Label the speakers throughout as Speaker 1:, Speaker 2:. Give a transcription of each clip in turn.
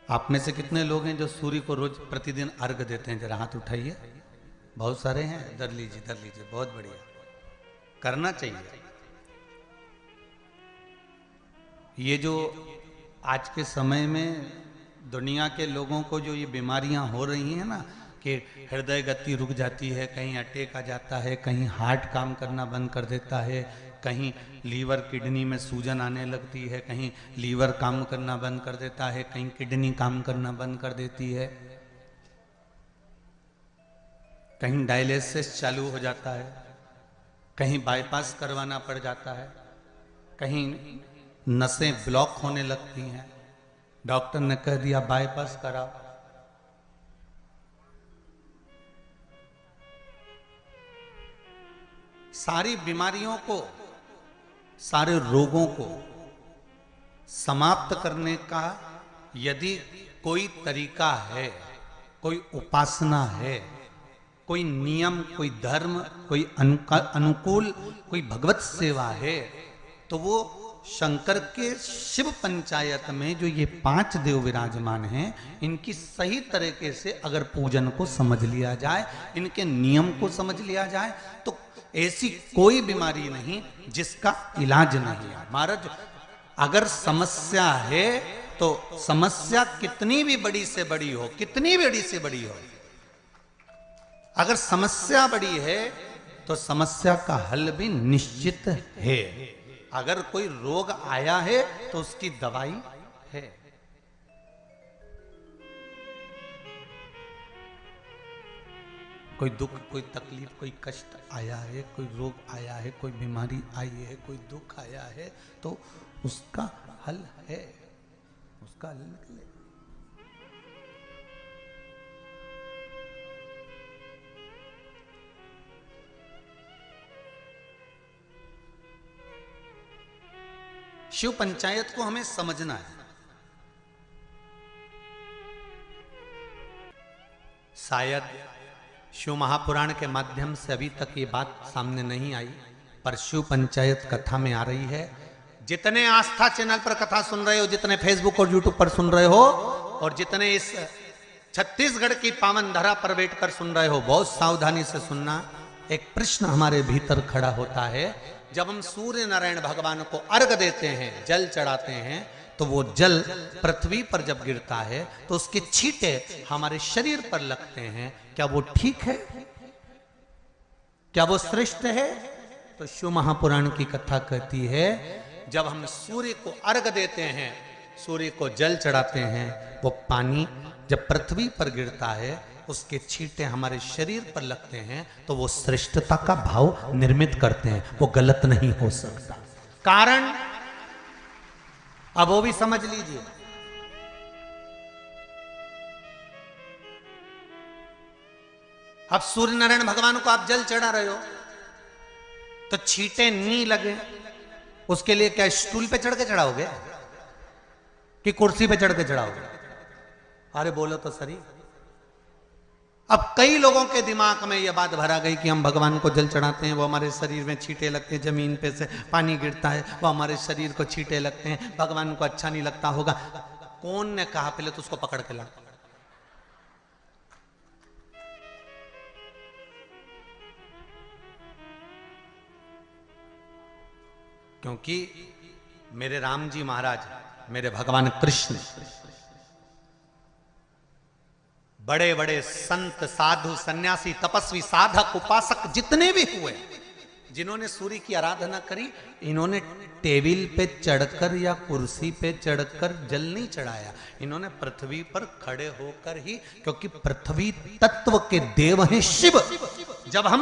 Speaker 1: आप में से कितने लोग हैं जो सूर्य को रोज प्रतिदिन अर्घ देते हैं? जरा हाथ उठाइए। बहुत सारे हैं। धर लीजिए, बहुत बढ़िया, करना चाहिए। ये जो आज के समय में दुनिया के लोगों को जो ये बीमारियां हो रही हैं ना, कि हृदय गति रुक जाती है, कहीं अटैक आ जाता है, कहीं हार्ट काम करना बंद कर देता है, कहीं लीवर किडनी में सूजन आने लगती है, कहीं लीवर काम करना बंद कर देता है, कहीं किडनी काम करना बंद कर देती है, कहीं डायलिसिस चालू हो जाता है, कहीं बाईपास करवाना पड़ जाता है, कहीं नसें ब्लॉक होने लगती हैं, डॉक्टर ने कह दिया बाईपास कराओ। सारी बीमारियों को, सारे रोगों को समाप्त करने का यदि कोई तरीका है, कोई उपासना है, कोई नियम, कोई धर्म, कोई अनुकूल, कोई भगवत सेवा है, तो वो शंकर के शिव पंचायत में जो ये 5 देव विराजमान हैं, इनकी सही तरीके से अगर पूजन को समझ लिया जाए, इनके नियम को समझ लिया जाए, तो ऐसी कोई बीमारी नहीं जिसका इलाज नहीं है। महाराज, अगर समस्या है तो समस्या कितनी भी बड़ी से बड़ी हो, कितनी बड़ी से बड़ी हो, अगर समस्या बड़ी है तो समस्या का हल भी निश्चित है। अगर कोई रोग आया है तो उसकी दवाई है। कोई दुख, कोई तकलीफ, कोई कष्ट आया है, कोई रोग आया है, कोई बीमारी आई है, कोई दुख आया है, तो उसका हल है, उसका हल निकले। शिव पंचायत को हमें समझना है। शायद शिव महापुराण के माध्यम से अभी तक ये बात सामने नहीं आई, पर शिव पंचायत कथा में आ रही है। जितने आस्था चैनल पर कथा सुन रहे हो, जितने फेसबुक और यूट्यूब पर सुन रहे हो, और जितने इस छत्तीसगढ़ की पावन धरा पर बैठकर सुन रहे हो, बहुत सावधानी से सुनना। एक प्रश्न हमारे भीतर खड़ा होता है। जब हम सूर्य नारायण भगवान को अर्घ देते हैं, जल चढ़ाते हैं, तो वो जल पृथ्वी पर जब गिरता है तो उसके छींटे हमारे शरीर पर लगते हैं। क्या वो ठीक है? क्या वो श्रेष्ठ है? तो शिव महापुराण की कथा कहती है, जब हम सूर्य को अर्घ देते हैं, सूर्य को जल चढ़ाते हैं, वो पानी जब पृथ्वी पर गिरता है, उसके छींटे हमारे शरीर पर लगते हैं, तो वो श्रेष्ठता का भाव निर्मित करते हैं। वो गलत नहीं हो सकता। कारण अब वो भी समझ लीजिए। अब सूर्य नारायण भगवान को आप जल चढ़ा रहे हो तो छींटे नहीं लगे, उसके लिए क्या स्टूल पे चढ़ के चढ़ाओगे कि कुर्सी पे चढ़ के चढ़ाओगे? अरे बोलो तो सही। अब कई लोगों के दिमाग में यह बात भरा गई कि हम भगवान को जल चढ़ाते हैं, वो हमारे शरीर में छींटे लगते हैं, जमीन पे से पानी गिरता है, वो हमारे शरीर को छींटे लगते हैं, भगवान को अच्छा नहीं लगता होगा। कौन ने कहा? पहले तो उसको पकड़ के ला। क्योंकि मेरे राम जी महाराज, मेरे भगवान कृष्ण, बड़े बड़े संत, साधु, सन्यासी, तपस्वी, साधक, उपासक जितने भी हुए, जिन्होंने सूर्य की आराधना करी, इन्होंने टेबल पे चढ़कर या कुर्सी पे चढ़कर जल नहीं चढ़ाया। इन्होंने पृथ्वी पर खड़े होकर ही, क्योंकि पृथ्वी तत्व के देव हैं शिव। जब हम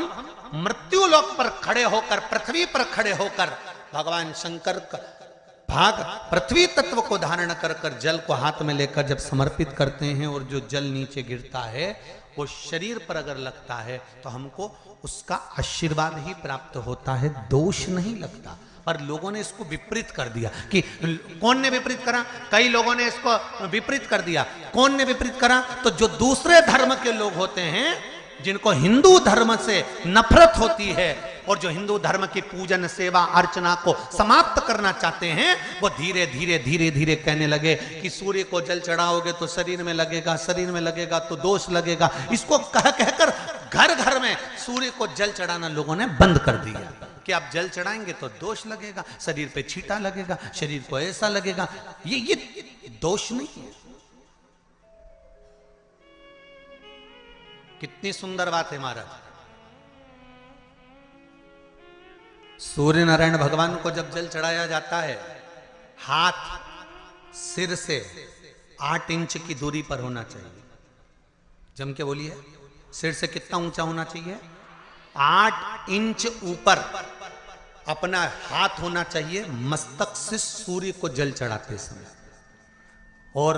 Speaker 1: मृत्यु लोक पर खड़े होकर, पृथ्वी पर खड़े होकर भगवान शंकर का भाग पृथ्वी तत्व को धारण कर कर जल को हाथ में लेकर जब समर्पित करते हैं, और जो जल नीचे गिरता है वो शरीर पर अगर लगता है तो हमको उसका आशीर्वाद ही प्राप्त होता है, दोष नहीं लगता। पर लोगों ने इसको विपरीत कर दिया। कि कौन ने विपरीत करा? कई लोगों ने इसको विपरीत कर दिया। कौन ने विपरीत करा? तो जो दूसरे धर्म के लोग होते हैं, जिनको हिंदू धर्म से नफरत होती है, और जो हिंदू धर्म की पूजन सेवा अर्चना को समाप्त करना चाहते हैं, वो धीरे धीरे धीरे धीरे कहने लगे कि सूर्य को जल चढ़ाओगे तो शरीर में लगेगा, शरीर में लगेगा तो दोष लगेगा। इसको कह कहकर घर घर में सूर्य को जल चढ़ाना लोगों ने बंद कर दिया कि आप जल चढ़ाएंगे तो दोष लगेगा, शरीर पे छींटा लगेगा, शरीर को ऐसा लगेगा। ये दोष नहीं है। कितनी सुंदर बात है महाराज। सूर्य नारायण भगवान को जब जल चढ़ाया जाता है, हाथ सिर से 8 इंच की दूरी पर होना चाहिए। जम के बोलिए, सिर से कितना ऊंचा होना चाहिए? 8 इंच ऊपर अपना हाथ होना चाहिए मस्तक से सूर्य को जल चढ़ाते समय। और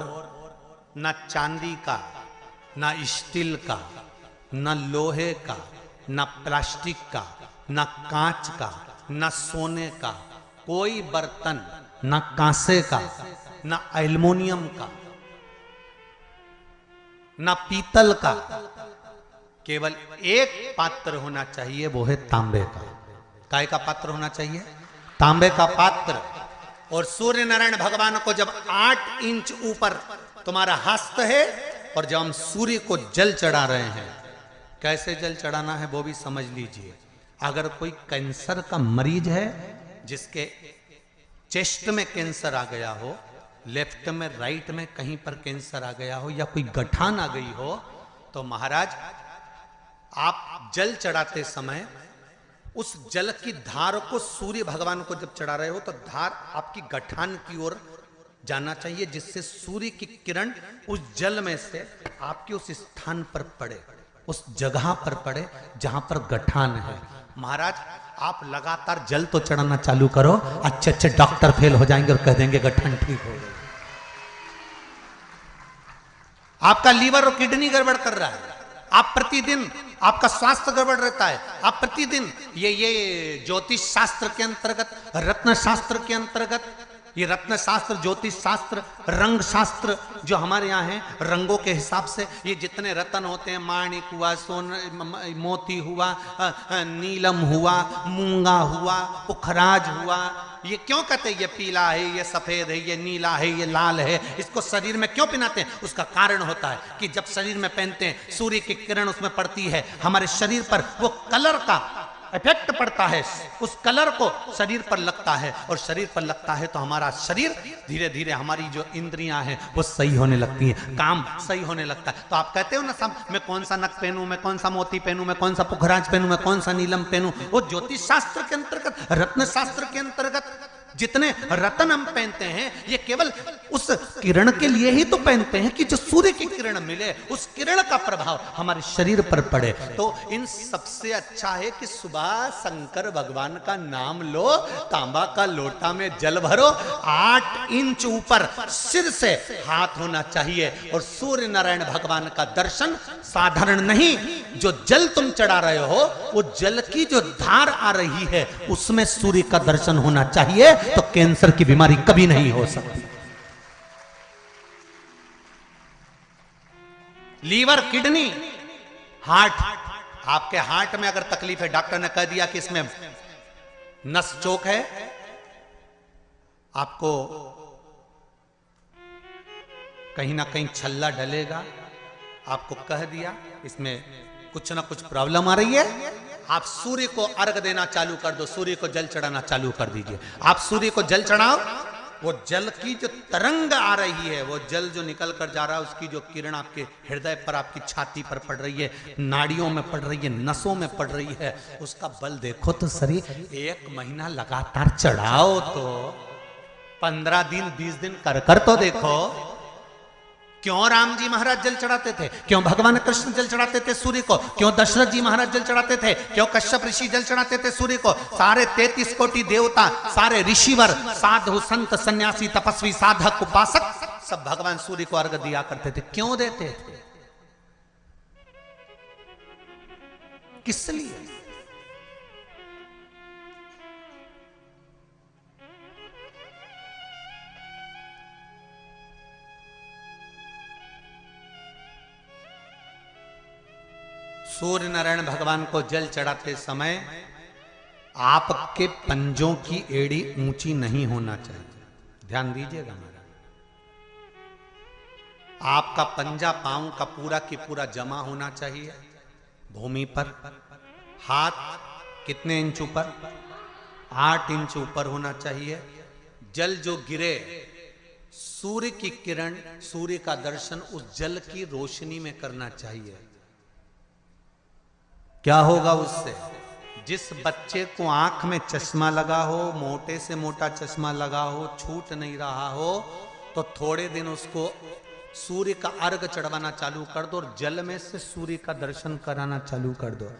Speaker 1: ना चांदी का, ना स्टील का, ना लोहे का, ना प्लास्टिक का, ना कांच का, ना सोने का कोई बर्तन, ना कांसे का, ना एल्युमिनियम का, ना पीतल का, केवल एक पात्र होना चाहिए, वो है तांबे का। काय का पात्र होना चाहिए? तांबे का पात्र। और सूर्य नारायण भगवान को जब 8 इंच ऊपर तुम्हारा हस्त है, और जब हम सूर्य को जल चढ़ा रहे हैं, कैसे जल चढ़ाना है वो भी समझ लीजिए। अगर कोई कैंसर का मरीज है, जिसके चेस्ट में कैंसर आ गया हो, लेफ्ट में राइट में कहीं पर कैंसर आ गया हो, या कोई गठान आ गई हो, तो महाराज आप जल चढ़ाते समय उस जल की धार को सूर्य भगवान को जब चढ़ा रहे हो, तो धार आपकी गठान की ओर जाना चाहिए, जिससे सूर्य की किरण उस जल में से आपके उस स्थान पर पड़े, उस जगह पर पड़े जहां पर गठान है। महाराज आप लगातार जल तो चढ़ाना चालू करो, अच्छे अच्छे डॉक्टर फेल हो जाएंगे और कह देंगे गठान ठीक हो गई। आपका लीवर और किडनी गड़बड़ कर रहा है, आप प्रतिदिन आपका स्वास्थ्य गड़बड़ रहता है, आप प्रतिदिन ये ज्योतिष शास्त्र के अंतर्गत, रत्न शास्त्र के अंतर्गत, ये रत्न शास्त्र, ज्योतिष शास्त्र, रंग शास्त्र जो हमारे यहाँ है, रंगों के हिसाब से ये जितने रत्न होते हैं, माणिक हुआ, सोन मोती हुआ, नीलम हुआ, मूंगा हुआ, पुखराज हुआ, ये क्यों कहते हैं ये पीला है, ये सफेद है, ये नीला है, ये लाल है, इसको शरीर में क्यों पहनाते हैं? उसका कारण होता है कि जब शरीर में पहनते हैं, सूर्य की किरण उसमें पड़ती है, हमारे शरीर पर वो कलर का इफेक्ट पड़ता है, उस कलर को शरीर पर लगता है, और शरीर पर लगता है तो हमारा शरीर धीरे धीरे, हमारी जो इंद्रियां हैं वो सही होने लगती हैं, काम सही होने लगता है। तो आप कहते हो ना, सब मैं कौन सा नक पहनूं, मैं कौन सा मोती पहनूं, मैं कौन सा पुखराज पहनूं, मैं कौन सा नीलम पहनूं, वो ज्योतिष शास्त्र के अंतर्गत, रत्न शास्त्र के अंतर्गत जितने रत्न हम पहनते हैं, ये केवल उस किरण के लिए ही तो पहनते हैं कि जो सूर्य की किरण मिले, उस किरण का प्रभाव हमारे शरीर पर पड़े। तो इन सबसे अच्छा है कि सुबह शंकर भगवान का नाम लो, तांबा का लोटा में जल भरो, 8 इंच ऊपर सिर से हाथ होना चाहिए, और सूर्य नारायण भगवान का दर्शन साधारण नहीं, जो जल तुम चढ़ा रहे हो, वो जल की जो धार आ रही है, उसमें सूर्य का दर्शन होना चाहिए, तो कैंसर की बीमारी कभी नहीं हो सकती। लीवर, किडनी, हार्ट, आपके हार्ट में अगर तकलीफ है, डॉक्टर ने कह दिया कि इसमें नस चोक है, आपको कहीं ना कहीं छल्ला डलेगा, आपको कह दिया इसमें कुछ ना कुछ प्रॉब्लम आ रही है, आप सूर्य को अर्घ देना चालू कर दो, सूर्य को जल चढ़ाना चालू कर दीजिए। आप सूर्य को जल चढ़ाओ, वो जल की जो तरंग आ रही है, वो जल जो निकल कर जा रहा है, उसकी जो किरण आपके हृदय पर, आपकी छाती पर पड़ रही है, नाड़ियों में पड़ रही है, नसों में पड़ रही है, उसका बल देखो तो शरीर 1 महीना लगातार चढ़ाओ तो 15 दिन 20 दिन कर तो देखो। क्यों राम जी महाराज जल चढ़ाते थे? क्यों भगवान कृष्ण जल चढ़ाते थे सूर्य को? क्यों दशरथ जी महाराज जल चढ़ाते थे? क्यों कश्यप ऋषि जल चढ़ाते थे सूर्य को? सारे 33 कोटि देवता, सारे ऋषिवर, साधु संत सन्यासी तपस्वी साधक उपासक सब भगवान सूर्य को अर्घ दिया करते थे। क्यों देते थे? किस लिए? सूर्य नारायण भगवान को जल चढ़ाते समय आपके पंजों की एड़ी ऊंची नहीं होना चाहिए। ध्यान दीजिएगा मेरा। आपका पंजा पांव का पूरा की पूरा जमा होना चाहिए भूमि पर। हाथ कितने इंच ऊपर? 8 इंच ऊपर होना चाहिए। जल जो गिरे, सूर्य की किरण, सूर्य का दर्शन उस जल की रोशनी में करना चाहिए। क्या होगा उससे? जिस बच्चे को आंख में चश्मा लगा हो, मोटे से मोटा चश्मा लगा हो, छूट नहीं रहा हो, तो थोड़े दिन उसको सूर्य का अर्घ चढ़वाना चालू कर दो और जल में से सूर्य का दर्शन कराना चालू कर दो।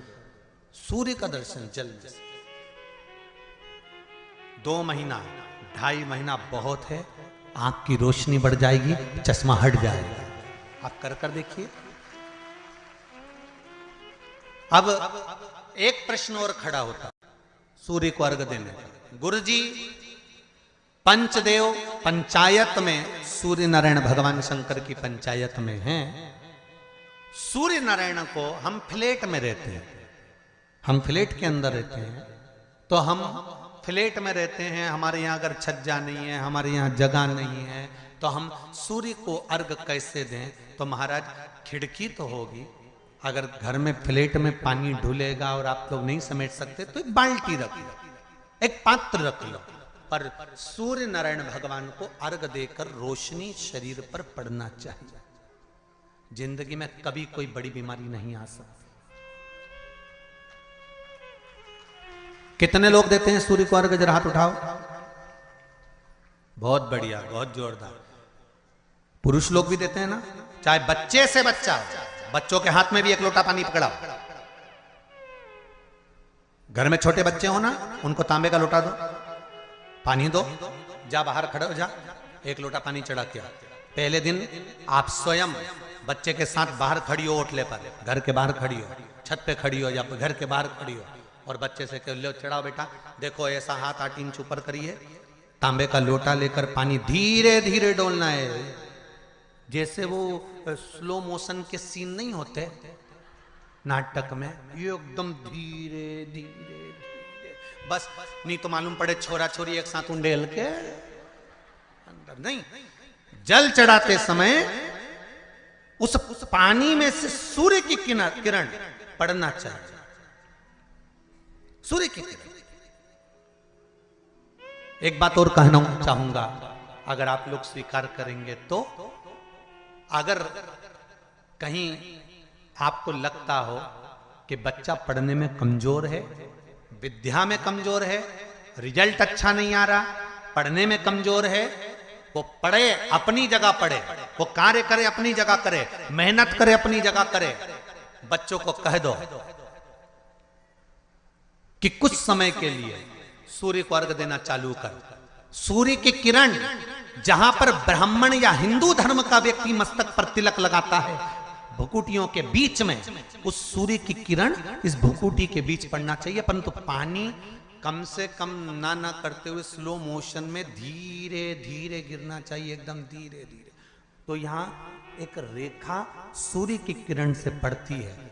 Speaker 1: सूर्य का दर्शन जल में से 2 महीना 2.5 महीना बहुत है। आंख की रोशनी बढ़ जाएगी, चश्मा हट जाएगा। आप कर कर देखिए। अब एक प्रश्न और खड़ा होता सूर्य को अर्घ देने का। गुरुजी, पंचदेव पंचायत में सूर्य नारायण भगवान शंकर की पंचायत में हैं। सूर्य नारायण को हम फ्लैट में रहते हैं, हम फ्लैट के अंदर रहते हैं, तो हम फ्लैट में रहते हैं। हमारे यहाँ अगर छज्जा नहीं है, हमारे यहाँ जगह नहीं है, तो हम सूर्य को अर्घ कैसे दें? तो महाराज खिड़की तो होगी। अगर घर में फ्लैट में पानी ढुलेगा और आप लोग नहीं समेट सकते तो एक बाल्टी रख लो, एक पात्र रख लो, पर सूर्य नारायण भगवान को अर्घ देकर रोशनी शरीर पर पड़ना चाहिए। जिंदगी में कभी कोई बड़ी बीमारी नहीं आ सकती। कितने लोग देते हैं सूर्य को अर्घ? जरा हाथ उठाओ। बहुत बढ़िया, बहुत जोरदार। पुरुष लोग भी देते हैं ना, चाहे बच्चे से बच्चा हो। बच्चों के हाथ में भी एक लोटा पानी पकड़ाओ। घर में छोटे बच्चे हो ना, उनको तांबे का लोटा दो, पानी दो, जा बाहर खड़े हो जा, एक लोटा पानी चढ़ा के आओ। पहले दिन आप स्वयं बच्चे के साथ बाहर खड़ी हो, ओटले पर, घर के बाहर खड़ी हो, छत पे खड़ी हो या घर के बाहर खड़ी हो, और बच्चे से कह लो चढ़ाओ बेटा, देखो ऐसा हाथ 8 इंच ऊपर करिए, तांबे का लोटा लेकर पानी धीरे धीरे डोलना है। जैसे वो स्लो मोशन के सीन नहीं होते नाटक में, ये एकदम धीरे धीरे धीरे, बस नहीं तो मालूम पड़े छोरा छोरी एक साथ उंडेल के अंदर नहीं। जल चढ़ाते समय उस पानी में से सूर्य की किरण पड़ना चाहिए। सूर्य की किरण। एक बात और कहना चाहूंगा, अगर आप लोग स्वीकार करेंगे तो, अगर कहीं आपको लगता हो कि बच्चा पढ़ने में कमजोर है, विद्या में कमजोर है, रिजल्ट अच्छा नहीं आ रहा, पढ़ने में कमजोर है, वो पढ़े, अपनी जगह पढ़े, वो कार्य करे, अपनी जगह करे, मेहनत करे, अपनी जगह करे। बच्चों को कह दो कि कुछ समय के लिए सूर्य को अर्घ देना चालू कर। सूर्य की किरण, जहां पर ब्राह्मण या हिंदू धर्म का व्यक्ति मस्तक पर तिलक लगाता है, भुकुटियों के बीच में उस सूर्य की किरण इस भुकुटी के बीच पड़ना चाहिए। परंतु पानी कम से कम ना करते हुए स्लो मोशन में धीरे धीरे गिरना चाहिए, एकदम धीरे धीरे। तो यहां एक रेखा सूर्य की किरण से पड़ती है।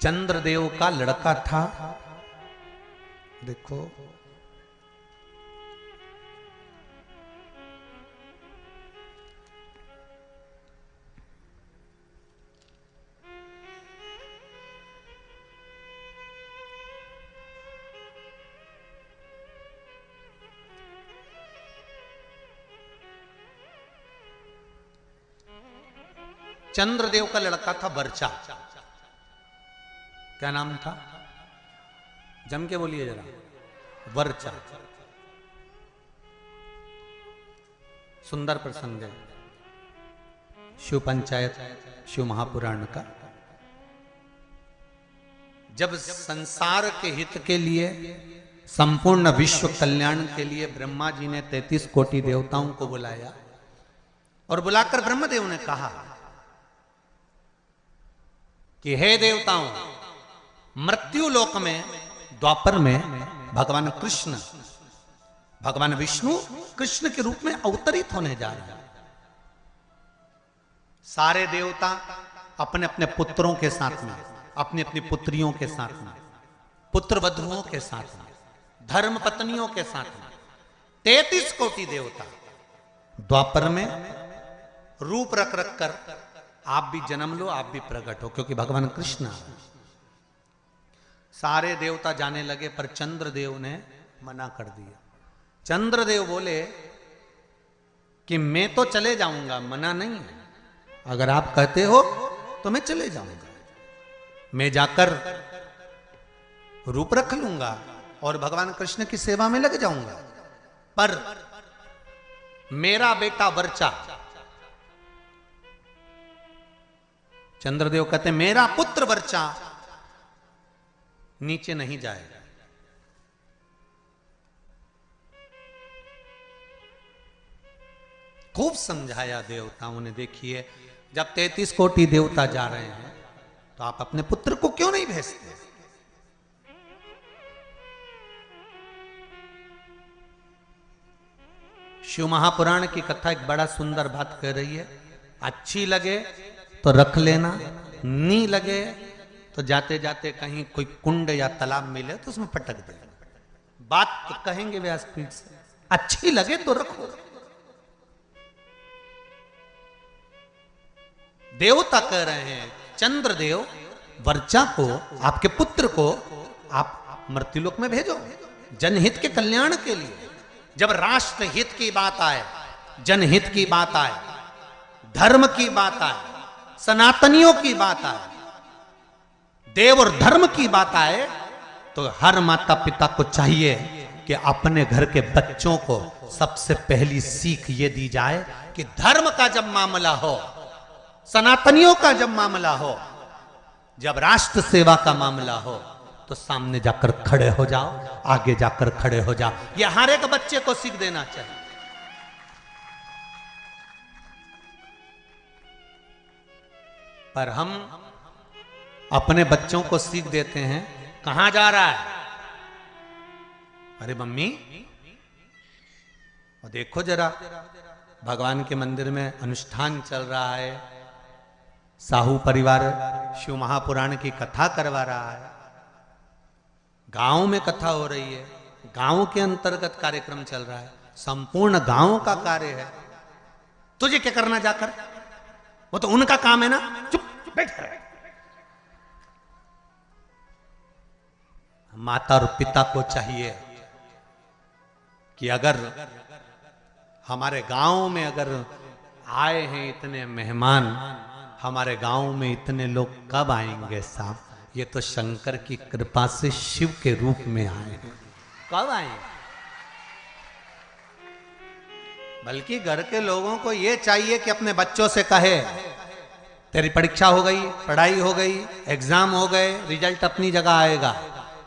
Speaker 1: चंद्रदेव का लड़का था, देखो चंद्रदेव का लड़का था वर्चा। क्या नाम था? जम के बोलिए जरा। वर्चा। सुंदर प्रसंग है शिव पंचायत, शिव महापुराण का। जब संसार के हित के लिए, संपूर्ण विश्व कल्याण के लिए ब्रह्मा जी ने 33 कोटि देवताओं को बुलाया, और बुलाकर ब्रह्मदेव ने कहा कि हे देवताओं, मृत्यु लोक में द्वापर में भगवान कृष्ण, भगवान विष्णु कृष्ण के रूप में अवतरित होने जा रहे हैं। सारे देवता अपने अपने पुत्रों के साथ में अपनी अपनी पुत्रियों के साथ में, पुत्र वधुओं के साथ में, धर्म पत्नियों के साथ में 33 कोटि देवता द्वापर में रूप रख रख कर आप भी जन्म लो, आप भी प्रकट हो, क्योंकि भगवान कृष्ण सारे देवता जाने लगे, पर चंद्रदेव ने मना कर दिया। चंद्रदेव बोले कि मैं तो चले जाऊंगा, मना नहीं है, अगर आप कहते हो तो मैं चले जाऊंगा, मैं जाकर रूप रख लूंगा और भगवान कृष्ण की सेवा में लग जाऊंगा, पर मेरा बेटा वर्चा, चंद्रदेव कहते मेरा पुत्र वर्चा नीचे नहीं जाएगा। खूब समझाया देवताओं ने। देखिए, जब 33 कोटि देवता जा रहे हैं तो आप अपने पुत्र को क्यों नहीं भेजते? शिव महापुराण की कथा एक बड़ा सुंदर बात कह रही है, अच्छी लगे तो रख लेना, नहीं लगे तो जाते जाते कहीं कोई कुंड या तालाब मिले तो उसमें पटक देना। बात तो कहेंगे व्यासपीठ से, अच्छी लगे तो रखो। देवता कह रहे हैं चंद्रदेव वर्चा को, आपके पुत्र को आप मृत्युलोक में भेजो, जनहित के कल्याण के लिए। जब राष्ट्र हित की बात आए, जनहित की बात आए, धर्म की बात आए, सनातनियों की बात आए, देव और धर्म की बात आए, तो हर माता पिता को चाहिए कि अपने घर के बच्चों को सबसे पहली सीख ये दी जाए कि धर्म का जब मामला हो, सनातनियों का जब मामला हो, जब राष्ट्र सेवा का मामला हो, तो सामने जाकर खड़े हो जाओ, आगे जाकर खड़े हो जाओ। यह हर एक बच्चे को सीख देना चाहिए। पर हम अपने बच्चों को सीख देते हैं, कहां जा रहा है? अरे मम्मी, और देखो जरा, भगवान के मंदिर में अनुष्ठान चल रहा है, साहू परिवार शिव महापुराण की कथा करवा रहा है, गांव में कथा हो रही है, गांव के अंतर्गत कार्यक्रम चल रहा है, संपूर्ण गांव का कार्य है, तुझे क्या करना जाकर? वो तो उनका काम है ना, चुप बैठ। माता और पिता को चाहिए कि अगर हमारे गांव में अगर आए हैं इतने मेहमान, हमारे गांव में इतने लोग कब आएंगे साहब? ये तो शंकर की कृपा से शिव के रूप में आए हैं, कब आएंगे? बल्कि घर के लोगों को ये चाहिए कि अपने बच्चों से कहे, तेरी परीक्षा हो गई, पढ़ाई हो गई, एग्जाम हो गए, रिजल्ट अपनी जगह आएगा।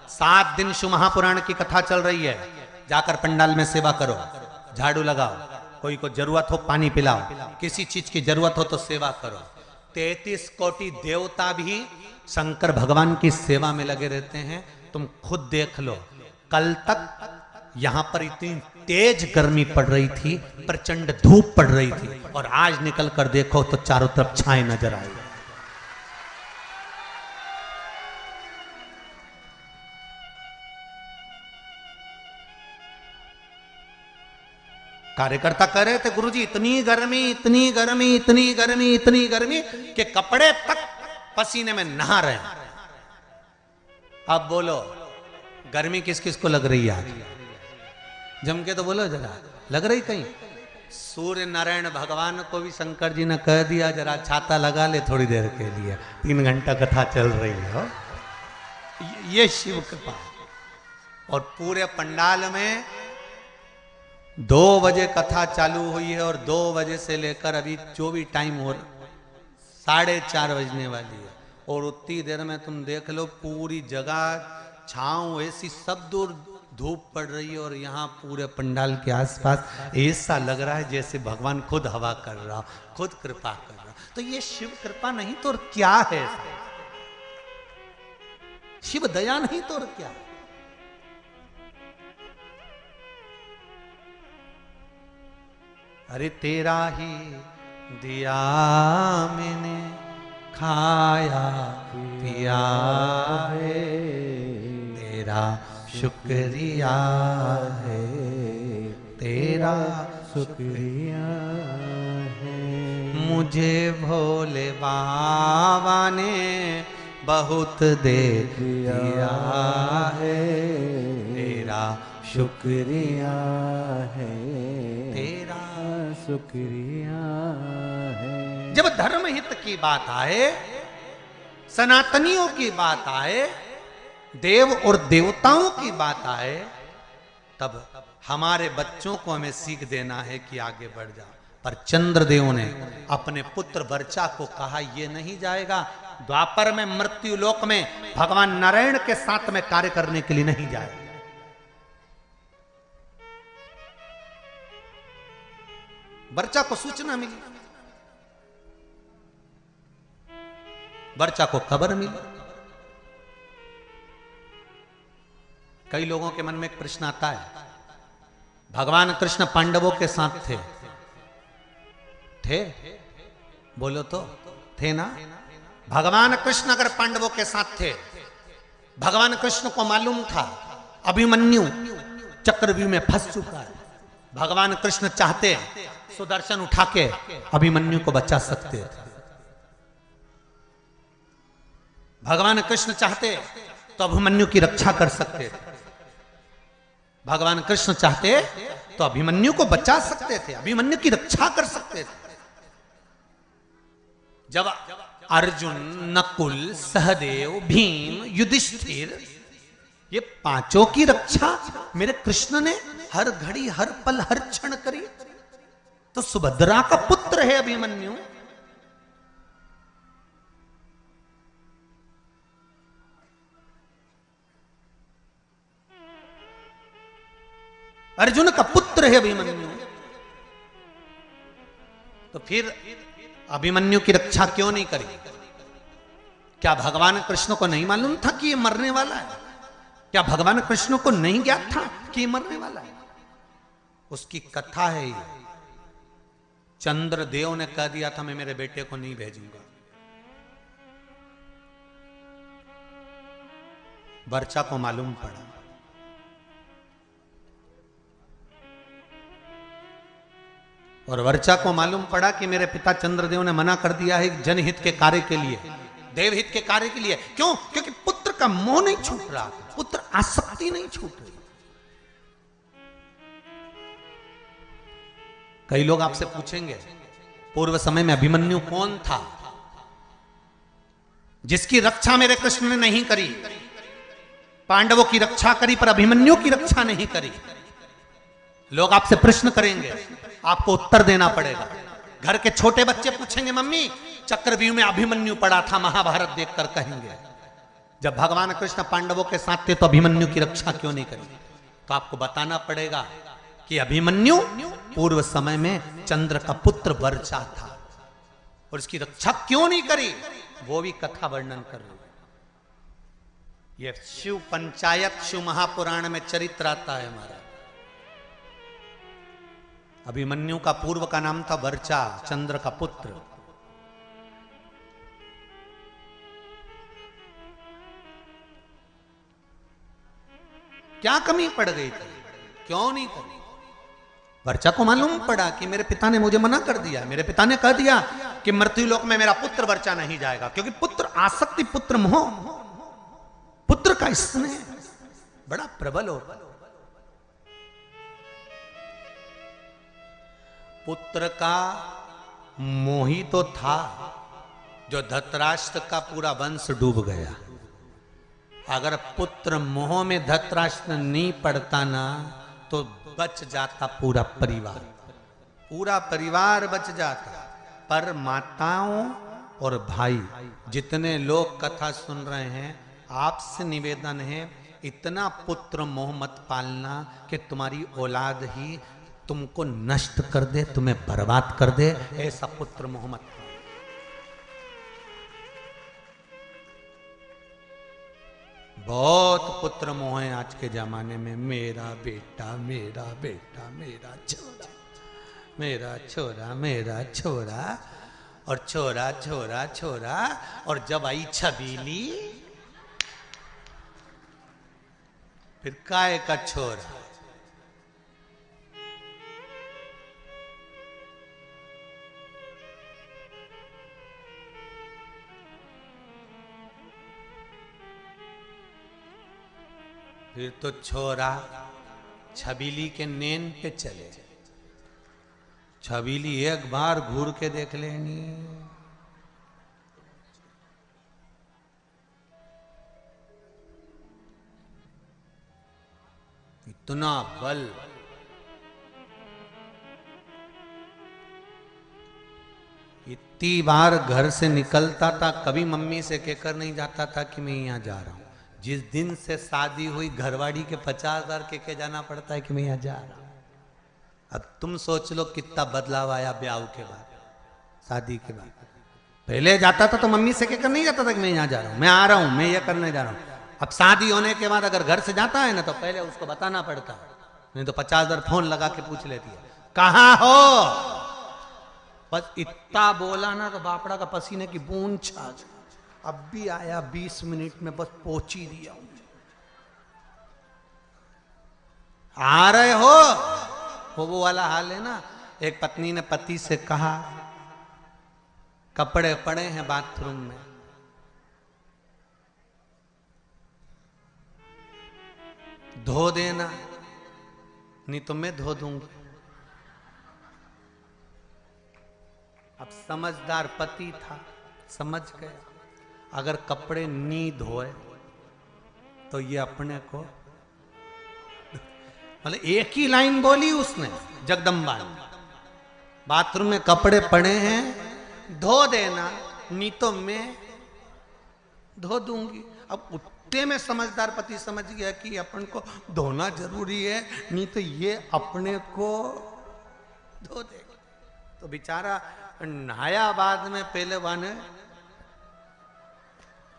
Speaker 1: 7 दिन शिव महापुराण की कथा चल रही है, जाकर पंडाल में सेवा करो, झाड़ू लगाओ, कोई को जरूरत हो पानी पिलाओ, किसी चीज की जरूरत हो तो सेवा करो। 33 कोटि देवता भी शंकर भगवान की सेवा में लगे रहते हैं। तुम खुद देख लो, कल तक यहां पर इतनी तेज गर्मी पड़ रही थी, प्रचंड धूप पड़ रही थी, और आज निकल कर देखो तो चारों तरफ छाए नजर आए। कार्यकर्ता कह रहे थे, गुरुजी इतनी गर्मी, इतनी गर्मी, इतनी गर्मी, इतनी गर्मी कि कपड़े तक पसीने में नहा रहे हैं। अब बोलो, गर्मी किस किस को लग रही है आज? जम के तो बोलो जरा, लग रही कहीं? सूर्य नारायण भगवान को भी शंकर जी ने कह दिया, जरा छाता लगा ले थोड़ी देर के लिए, 3 घंटा कथा चल रही है। ये शिव कृपा। और पूरे पंडाल में 2 बजे कथा चालू हुई है, और 2 बजे से लेकर अभी जो भी टाइम हो 4:30 बजने वाली है, और उतनी देर में तुम देख लो पूरी जगह छांव ऐसी, सब दूर धूप पड़ रही है, और यहाँ पूरे पंडाल के आसपास ऐसा लग रहा है जैसे भगवान खुद हवा कर रहा, खुद कृपा कर रहा। तो ये शिव कृपा नहीं तो और क्या है? शिव दया नहीं तो और क्या? अरे तेरा ही दिया मैंने खाया पिया है, तेरा शुक्रिया है, तेरा
Speaker 2: शुक्रिया है।
Speaker 1: मुझे भोले बाबा ने बहुत दे दिया है, तेरा
Speaker 2: शुक्रिया है,
Speaker 1: तेरा
Speaker 2: शुक्रिया है।
Speaker 1: जब धर्म हित की बात आए, सनातनियों की बात आए, देव और देवताओं की बात आए, तब हमारे बच्चों को हमें सीख देना है कि आगे बढ़ जा। पर चंद्रदेव ने अपने पुत्र वर्चा को कहा यह नहीं जाएगा, द्वापर में मृत्यु लोक में भगवान नारायण के साथ में कार्य करने के लिए नहीं जाएगा। वर्चा को सूचना मिली, वर्चा को खबर मिली। कई लोगों के मन में एक प्रश्न आता है, भगवान कृष्ण पांडवों के साथ थे, बोलो तो थे ना? भगवान कृष्ण अगर पांडवों के साथ थे, भगवान कृष्ण को मालूम था अभिमन्यु चक्रव्यूह में फंस चुका है, भगवान कृष्ण चाहते सुदर्शन उठा के अभिमन्यु को बचा सकते थे। भगवान कृष्ण चाहते तो अभिमन्यु की रक्षा कर सकते थे, भगवान कृष्ण चाहते तो अभिमन्यु को बचा सकते थे, अभिमन्यु की रक्षा कर सकते थे। जब अर्जुन, नकुल, सहदेव, भीम, युधिष्ठिर, ये पांचों की रक्षा मेरे कृष्ण ने हर घड़ी, हर पल, हर क्षण करी, तो सुभद्रा का पुत्र है अभिमन्यु। अर्जुन का पुत्र है अभिमन्यु, तो फिर अभिमन्यु की रक्षा क्यों नहीं करी? क्या भगवान कृष्ण को नहीं मालूम था कि ये मरने वाला है? क्या भगवान कृष्ण को नहीं ज्ञात था कि ये मरने वाला है? उसकी कथा है ये। चंद्रदेव ने कह दिया था मैं मेरे बेटे को नहीं भेजूंगा। वर्चा को मालूम पड़ा, और वर्चा को मालूम पड़ा कि मेरे पिता चंद्रदेव ने मना कर दिया है जनहित के कार्य के लिए, देवहित के कार्य के लिए। क्यों? क्योंकि पुत्र का मोह नहीं छूट रहा, पुत्र आसक्ति नहीं छूट रही। कई लोग आपसे पूछेंगे पूर्व समय में अभिमन्यु कौन था जिसकी रक्षा मेरे कृष्ण ने नहीं करी? पांडवों की रक्षा करी पर अभिमन्यु की रक्षा नहीं करी। लोग आपसे प्रश्न करेंगे, आपको उत्तर देना पड़ेगा। घर के छोटे बच्चे पूछेंगे मम्मी चक्रव्यूह में अभिमन्यु पड़ा था, महाभारत देखकर कहेंगे जब भगवान कृष्ण पांडवों के साथ थे तो अभिमन्यु की रक्षा क्यों नहीं करी? तो आपको बताना पड़ेगा कि अभिमन्यु पूर्व समय में चंद्र का पुत्र वर्चा था और इसकी रक्षा क्यों नहीं करी, वो भी कथा वर्णन कर रही है। ये शिव पंचायत, शिव महापुराण में चरित्र आता है हमारा। अभिमन्यु का पूर्व का नाम था वर्चा, चंद्र का पुत्र। क्या कमी पड़ गई थी, क्यों नहीं करी? वर्चा को मालूम पड़ा कि मेरे पिता ने मुझे मना कर दिया, मेरे पिता ने कह दिया कि मृत्युलोक में मेरा पुत्र वर्चा नहीं जाएगा, क्योंकि पुत्र आसक्ति, पुत्र मोह, पुत्र का स्नेह बड़ा प्रबल होगा। पुत्र का मोही तो था जो धृतराष्ट्र का पूरा वंश डूब गया। अगर पुत्र मोह में धृतराष्ट्र नहीं पड़ता ना तो बच जाता पूरा परिवार, पूरा परिवार बच जाता। पर माताओं और भाई जितने लोग कथा सुन रहे हैं, आपसे निवेदन है इतना पुत्र मोह मत पालना कि तुम्हारी औलाद ही तुमको नष्ट कर दे, तुम्हें बर्बाद कर दे। ऐसा पुत्र मोह मत पालना। बहुत पुत्र मोह है आज के जमाने में, मेरा बेटा, मेरा बेटा, मेरा छोरा, मेरा छोरा, मेरा छोरा। और छोरा छोरा छोरा, और जब आई छबीली फिर काय का छोरा। फिर तो छोरा छबीली के नेन पे चले। छबीली एक बार घूर के देख लेनी, इतना बल। इतनी बार घर से निकलता था, कभी मम्मी से कहकर नहीं जाता था कि मैं यहाँ जा रहा हूं। जिस दिन से शादी हुई घरवाड़ी के 50,000 के जाना पड़ता है कि मैं यहाँ जा रहा हूं। अब तुम सोच लो कितना बदलाव आया ब्याह के बाद, शादी के बाद। पहले जाता था तो मम्मी से कहकर नहीं जाता था कि मैं यहाँ जा रहा हूं, मैं आ रहा हूं, मैं ये करने जा रहा हूं। अब शादी होने के बाद अगर घर से जाता है ना तो पहले उसको बताना पड़ता है, नहीं तो 50,000 फोन लगा के पूछ लेती है कहाँ हो। बस इतना बोला ना तो बापड़ा का पसीने की बूंद छा गई। अब भी आया 20 मिनट में, बस पहुंच ही दिया हूं। आ रहे हो, वो वाला हाल है ना। एक पत्नी ने पति से कहा कपड़े पड़े हैं बाथरूम में, धो देना, नहीं तो मैं धो दूंगी। अब समझदार पति था, समझ गया अगर कपड़े नहीं धोए तो ये अपने को, मतलब एक ही लाइन बोली उसने जगदम्बा ने, बाथरूम में कपड़े पड़े हैं धो देना, नहीं तो मैं धो दूंगी। अब उतने में समझदार पति समझ गया कि अपन को धोना जरूरी है, नहीं तो ये अपने को धो देगा। तो बेचारा नहाया बाद में, पहले वाने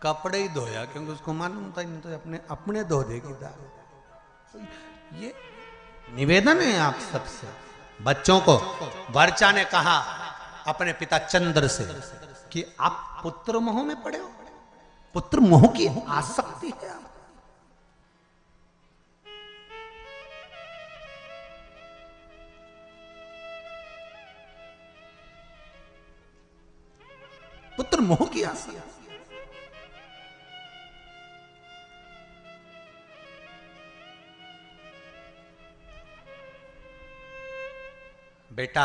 Speaker 1: कपड़े ही धोया क्योंकि उसको मालूम था नहीं तो अपने धो देगी दारू। तो ये निवेदन है आप सबसे। बच्चों को वर्चा ने कहा अपने पिता चंद्र से कि आप पुत्र मोह में पड़े हो, पुत्र मोह की आसक्ति है आप। पुत्र मोह की आसक्ति। बेटा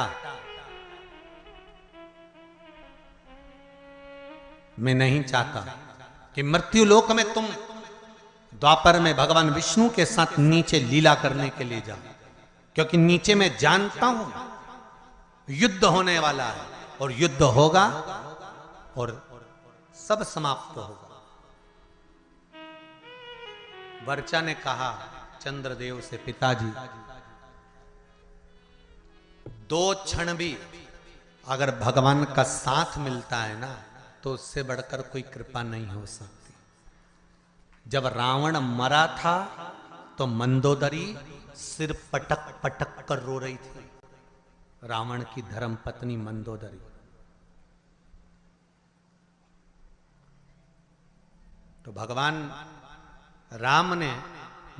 Speaker 1: मैं नहीं चाहता कि मृत्यु लोक में तुम द्वापर में भगवान विष्णु के साथ नीचे लीला करने के लिए जाओ, क्योंकि नीचे मैं जानता हूं युद्ध होने वाला है और युद्ध होगा और सब समाप्त होगा। वर्चा ने कहा चंद्रदेव से, पिताजी 2 क्षण भी अगर भगवान का साथ मिलता है ना तो उससे बढ़कर कोई कृपा नहीं हो सकती। जब रावण मरा था तो मंदोदरी सिर पटक पटक कर रो रही थी, रावण की धर्म पत्नी मंदोदरी। तो भगवान राम ने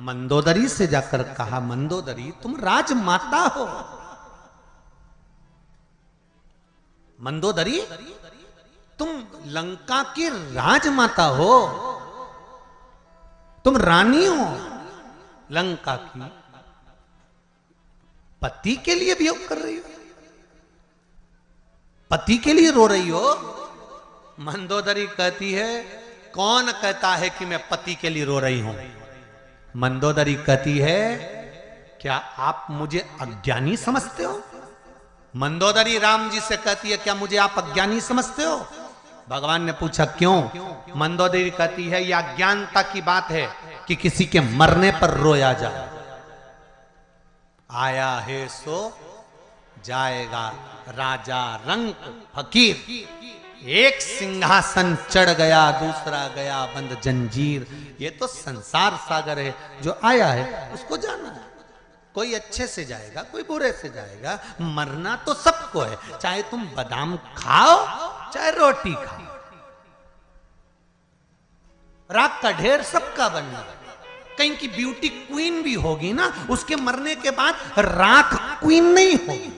Speaker 1: मंदोदरी से जाकर कहा, मंदोदरी तुम राजमाता हो, मंदोदरी तुम लंका की राजमाता हो, तुम रानी हो लंका की, पति के लिए वियोग कर रही हो, पति के लिए रो रही हो। मंदोदरी कहती है कौन कहता है कि मैं पति के लिए रो रही हूं। मंदोदरी कहती है क्या आप मुझे अज्ञानी समझते हो। मंदोदरी राम जी से कहती है क्या मुझे आप अज्ञानी समझते हो। भगवान ने पूछा क्यों। मंदोदरी कहती है यह अज्ञानता की बात है कि किसी के मरने पर रोया जाए। आया है सो जाएगा राजा रंक फकीर, एक सिंहासन चढ़ गया दूसरा गया बंद जंजीर। ये तो संसार सागर है, जो आया है उसको जाना है। कोई अच्छे से जाएगा कोई बुरे से जाएगा, मरना तो सबको है। चाहे तुम बादाम खाओ चाहे रोटी खाओ, राख का ढेर सबका बनना। कहीं की ब्यूटी क्वीन भी होगी ना, उसके मरने के बाद राख क्वीन नहीं होगी।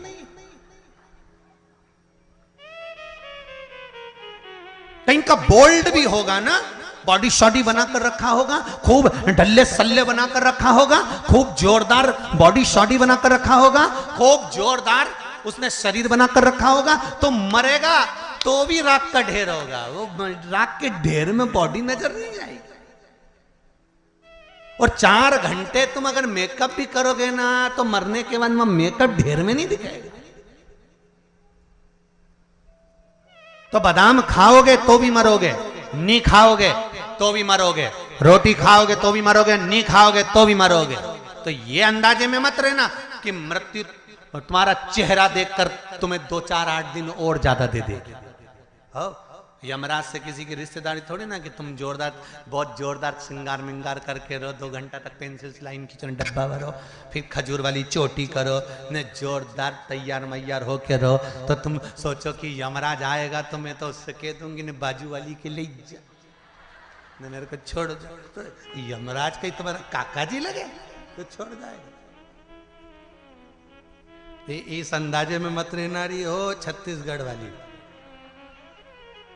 Speaker 1: कहीं का बोल्ड भी होगा ना, बॉडी शॉडी बनाकर रखा होगा, खूब ढल्ले सल्ले बनाकर रखा होगा, खूब जोरदार बॉडी शॉडी बनाकर रखा होगा, खूब जोरदार उसने शरीर बनाकर रखा होगा, तो मरेगा तो भी राख का ढेर होगा। वो राख के ढेर में बॉडी नजर नहीं आएगी। और 4 घंटे तुम अगर मेकअप भी करोगे ना, तो मरने के बाद मेकअप ढेर में नहीं दिखाएगा। तो बादाम खाओगे तो भी मरोगे, नहीं खाओगे तो भी मरोगे, रोटी खाओगे तो भी मरोगे, नहीं खाओगे तो भी मरोगे। तो ये अंदाजे में मत रहना कि मृत्यु तुम्हारा चेहरा देखकर तुम्हें 2, 4, 8 दिन और ज्यादा दे देगी। यमराज से किसी की रिश्तेदारी थोड़ी ना कि तुम जोरदार, बहुत जोरदार श्रृंगार मिंगार करके रहो, 2 घंटा तक पेंसिल लाइन खींचो, डब्बा भरो, फिर खजूर वाली चोटी करो, ने जोरदार तैयार मैयार होके रहो। तो तुम सोचो कि यमराज आएगा तो मैं तो उससे कह दूंगी ने बाजू वाली के ले जा, ने मेरे को छोड़ दो। तो यमराज कहीं तुम्हारा काका जी लगे तो छोड़ जाएगा। इस अंदाजे में मत रहना रही हो छत्तीसगढ़ वाली।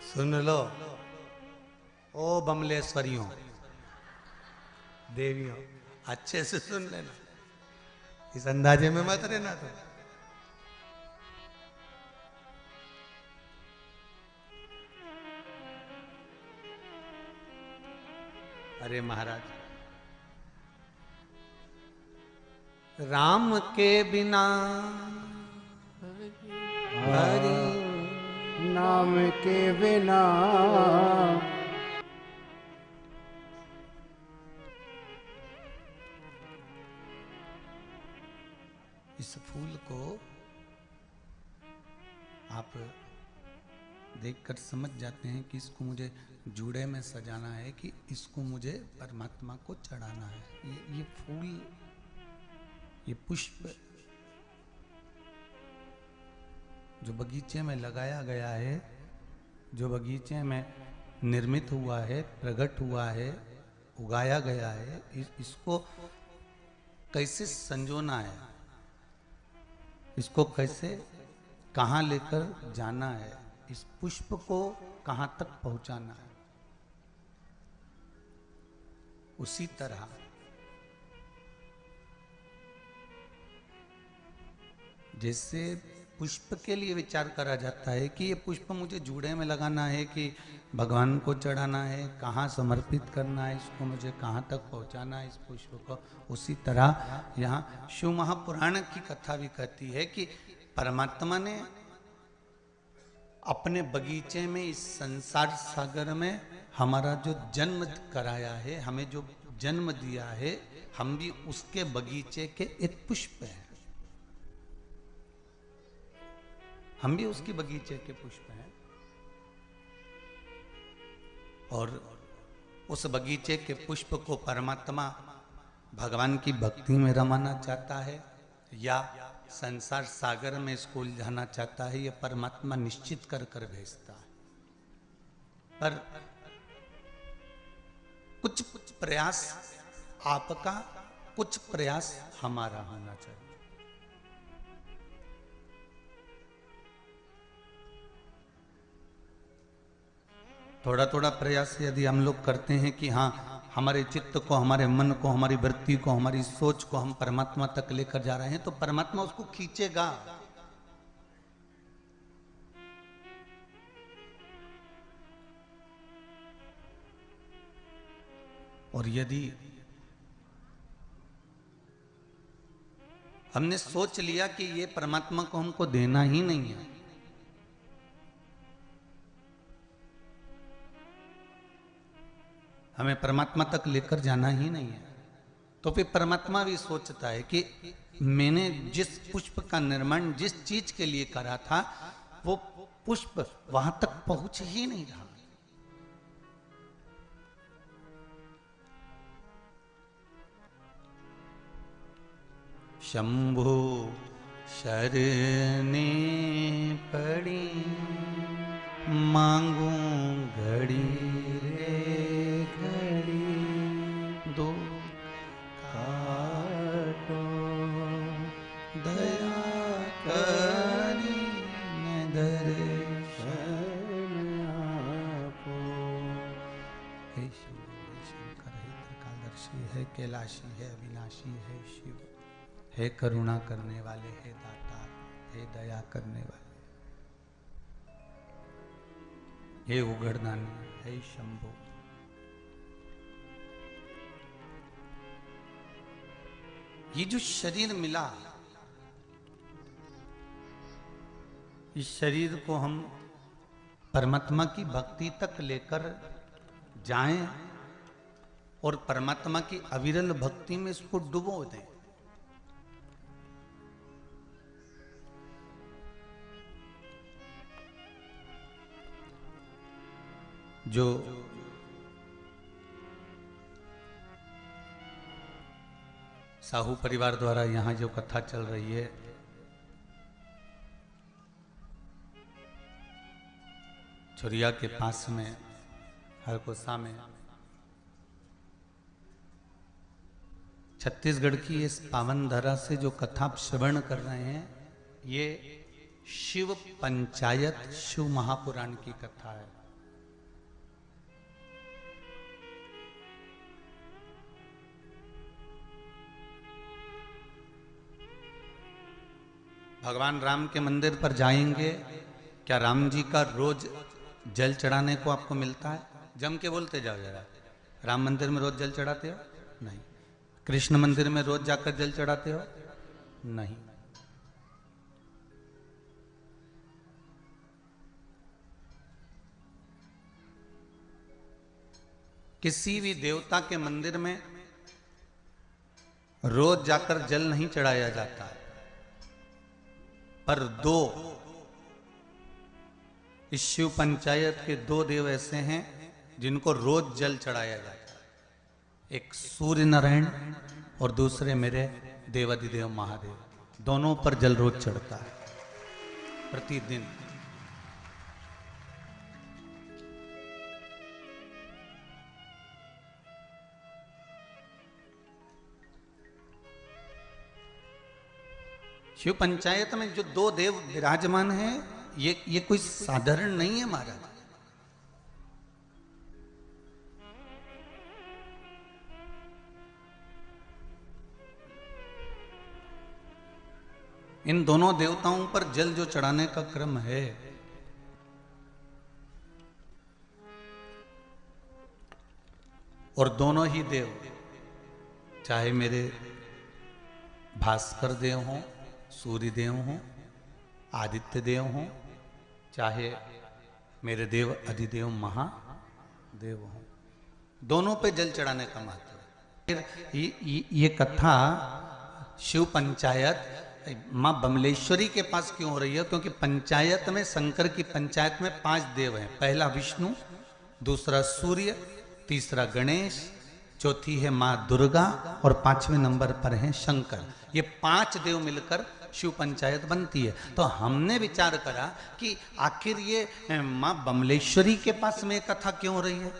Speaker 1: सुन लो ओ बमलेश्वरियों देवियों, अच्छे से सुन लेना, इस अंदाजे में मत रहना। तो अरे महाराज, राम के बिना हरि
Speaker 2: नाम के बिना
Speaker 1: इस फूल को आप देखकर समझ जाते हैं कि इसको मुझे जूड़े में सजाना है, कि इसको मुझे परमात्मा को चढ़ाना है। ये फूल, ये पुष्प जो बगीचे में लगाया गया है, जो बगीचे में निर्मित हुआ है, प्रकट हुआ है, उगाया गया है, इसको कैसे संजोना है, इसको कैसे कहाँ लेकर जाना है, इस पुष्प को कहाँ तक पहुंचाना है। उसी तरह जैसे पुष्प के लिए विचार करा जाता है कि ये पुष्प मुझे जूड़े में लगाना है कि भगवान को चढ़ाना है, कहाँ समर्पित करना है, इसको मुझे कहाँ तक पहुँचाना है इस पुष्प को। उसी तरह यहाँ शिव महापुराण की कथा भी कहती है कि परमात्मा ने अपने बगीचे में, इस संसार सागर में हमारा जो जन्म कराया है, हमें जो जन्म दिया है, हम भी उसके बगीचे के एक पुष्प हैं। हम भी उसके बगीचे के पुष्प हैं। और उस बगीचे के पुष्प को परमात्मा भगवान की भक्ति में रमाना चाहता है या संसार सागर में इसको उलझाना चाहता है, ये परमात्मा निश्चित कर कर भेजता है। पर कुछ प्रयास आपका, कुछ प्रयास हमारा होना चाहिए। थोड़ा थोड़ा प्रयास यदि हम लोग करते हैं कि हाँ, हमारे चित्त को, हमारे मन को, हमारी वृत्ति को, हमारी सोच को हम परमात्मा तक लेकर जा रहे हैं, तो परमात्मा उसको खींचेगा। और यदि हमने सोच लिया कि ये परमात्मा को हमको देना ही नहीं है, हमें परमात्मा तक लेकर जाना ही नहीं है, तो फिर परमात्मा भी सोचता है कि मैंने जिस पुष्प का निर्माण जिस चीज के लिए करा था, वो पुष्प वहां तक पहुंच ही नहीं रहा। शंभु शरणे पड़ी धरे
Speaker 2: शरण आपो।
Speaker 1: हे शिव हे शंकर हे त्रिकालदर्शी है कैलाशी है अविनाशी है शिव हे करुणा करने वाले हे दाता हे दया करने वाले हे उगड़दानी हे शंभो। ये जो शरीर मिला इस शरीर को हम परमात्मा की भक्ति तक लेकर जाएं और परमात्मा की अविरल भक्ति में इसको डुबो दें। जो साहू परिवार द्वारा यहां जो कथा चल रही है छुरिया के पास में हरकोसा में छत्तीसगढ़ की इस पावन धरा से जो कथा आप श्रवण कर रहे हैं ये शिव पंचायत शिव महापुराण की कथा है। भगवान राम के मंदिर पर जाएंगे, क्या राम जी का रोज जल चढ़ाने को आपको मिलता है? जम के बोलते जाओ जरा, राम मंदिर में रोज जल चढ़ाते हो? नहीं। कृष्ण मंदिर में रोज जाकर जल चढ़ाते हो? नहीं। किसी भी देवता के मंदिर में रोज जाकर जल नहीं चढ़ाया जाता है, पर दो इस शिव पंचायत के दो देव ऐसे हैं जिनको रोज जल चढ़ाया जाता है। एक सूर्य नारायण और दूसरे मेरे देवादिदेव महादेव, दोनों पर जल रोज चढ़ता है प्रतिदिन। शिव पंचायत में जो दो देव विराजमान हैं ये कोई साधारण नहीं है महाराज। इन दोनों देवताओं पर जल जो चढ़ाने का क्रम है और दोनों ही देव, चाहे मेरे भास्कर देव हों, सूर्य देव हों, आदित्य देव हों, चाहे मेरे देव अधिदेव महादेव हों, दोनों पे जल चढ़ाने का महत्व है। ये कथा शिव पंचायत माँ बमलेश्वरी के पास क्यों हो रही है? क्योंकि पंचायत में, शंकर की पंचायत में 5 देव हैं। पहला विष्णु, दूसरा सूर्य, तीसरा गणेश, चौथी है माँ दुर्गा और 5वें नंबर पर है शंकर। ये 5 देव मिलकर शिव पंचायत बनती है। तो हमने विचार करा कि आखिर ये माँ बमलेश्वरी के पास में ये कथा क्यों हो रही है,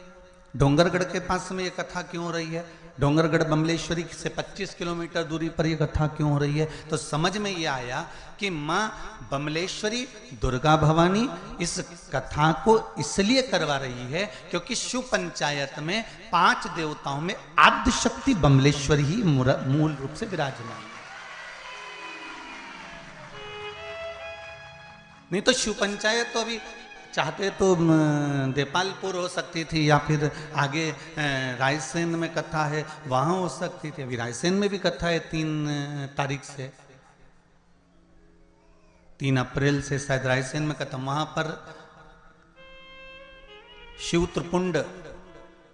Speaker 1: डोंगरगढ़ के पास में ये कथा क्यों हो रही है, डोंगरगढ़ बमलेश्वरी से 25 किलोमीटर दूरी पर ये कथा क्यों हो रही है। तो समझ में ये आया कि माँ बमलेश्वरी दुर्गा भवानी इस कथा को इसलिए करवा रही है क्योंकि शिव पंचायत में 5 देवताओं में आद्य शक्ति बमलेश्वरी ही मूल रूप से विराजमान है। नहीं तो शिव पंचायत तो अभी चाहते तो देपालपुर हो सकती थी या फिर आगे रायसेन में कथा है वहां हो सकती थी। अभी रायसेन में भी कथा है 3 तारीख से, 3 अप्रैल से शायद रायसेन में कथा। वहां पर शिव त्रिपुंड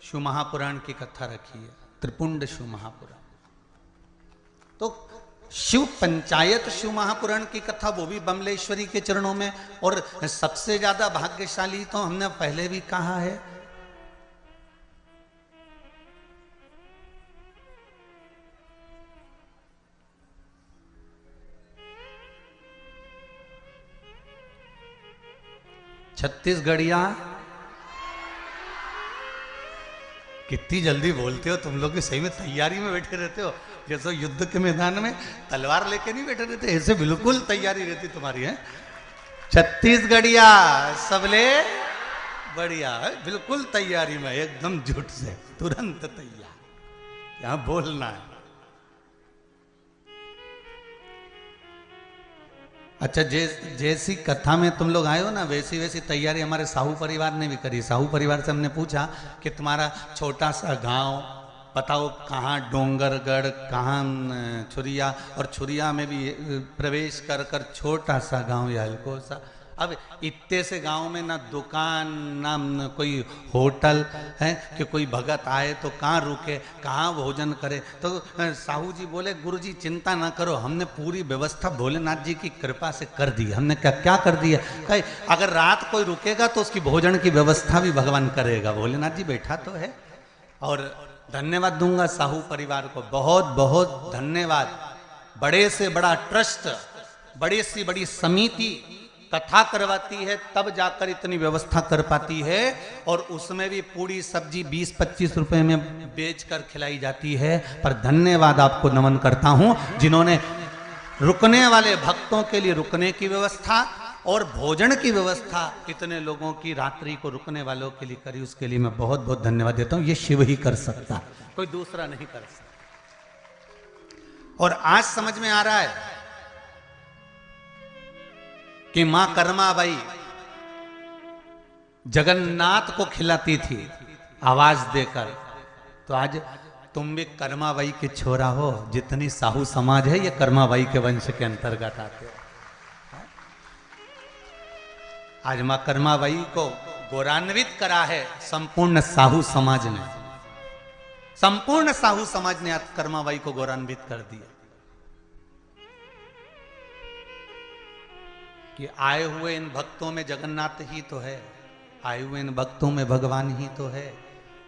Speaker 1: शिव महापुराण की कथा रखी है, त्रिपुंड शिव महापुराण। तो शिव पंचायत शिव महापुराण की कथा वो भी बमलेश्वरी के चरणों में। और सबसे ज्यादा भाग्यशाली तो हमने पहले भी कहा है, छत्तीसगढ़िया। कितनी जल्दी बोलते हो तुम लोग, की सही में तैयारी में बैठे रहते हो, जैसे युद्ध के मैदान में तलवार लेके नहीं बैठे रहते, ऐसे बिल्कुल तैयारी रहती तुम्हारी है। छत्तीसगढ़िया सबले बढ़िया है, बिल्कुल तैयारी में, एकदम झूठ से तुरंत तैयार, यहां बोलना है। अच्छा, जैसी कथा में तुम लोग आए हो ना, वैसी वैसी तैयारी हमारे साहू परिवार ने भी करी। साहू परिवार से हमने पूछा कि तुम्हारा छोटा सा गांव बताओ कहाँ, डोंगरगढ़ कहाँ, छुरिया, और छुरिया में भी प्रवेश कर कर छोटा सा गांव या हल्को सा। अब इतने से गांव में ना दुकान ना कोई होटल है कि कोई भगत आए तो कहाँ रुके, कहाँ भोजन करे। तो साहू जी बोले गुरुजी चिंता ना करो, हमने पूरी व्यवस्था भोलेनाथ जी की कृपा से कर दी। हमने क्या कर दी है, कहीं अगर रात कोई रुकेगा तो उसकी भोजन की व्यवस्था भी भगवान करेगा। भोलेनाथ जी बैठा तो है। और धन्यवाद दूंगा साहू परिवार को, बहुत बहुत धन्यवाद। बड़े से बड़ा ट्रस्ट, बड़ी से बड़ी समिति कथा करवाती है, तब जाकर इतनी व्यवस्था कर पाती है। और उसमें भी पूरी सब्जी 20-25 रुपए में बेचकर खिलाई जाती है। पर धन्यवाद आपको नमन करता हूं, जिन्होंने रुकने वाले भक्तों के लिए रुकने की व्यवस्था और भोजन की व्यवस्था इतने लोगों की रात्रि को रुकने वालों के लिए करी। उसके लिए मैं बहुत बहुत धन्यवाद देता हूं। ये शिव ही कर सकता, कोई दूसरा नहीं कर सकता। और आज समझ में आ रहा है कि मां कर्माबाई जगन्नाथ को खिलाती थी आवाज देकर। तो आज तुम भी कर्माबाई के छोरा हो। जितनी साहू समाज है ये कर्माबाई के वंश के अंतर्गत आते हो। आज मां कर्माबाई को गौरवान्वित करा है संपूर्ण साहू समाज ने। संपूर्ण साहू समाज ने आज कर्माबाई को गौरवान्वित कर दिया कि आए हुए इन भक्तों में जगन्नाथ ही तो है, आए हुए इन भक्तों में भगवान ही तो है।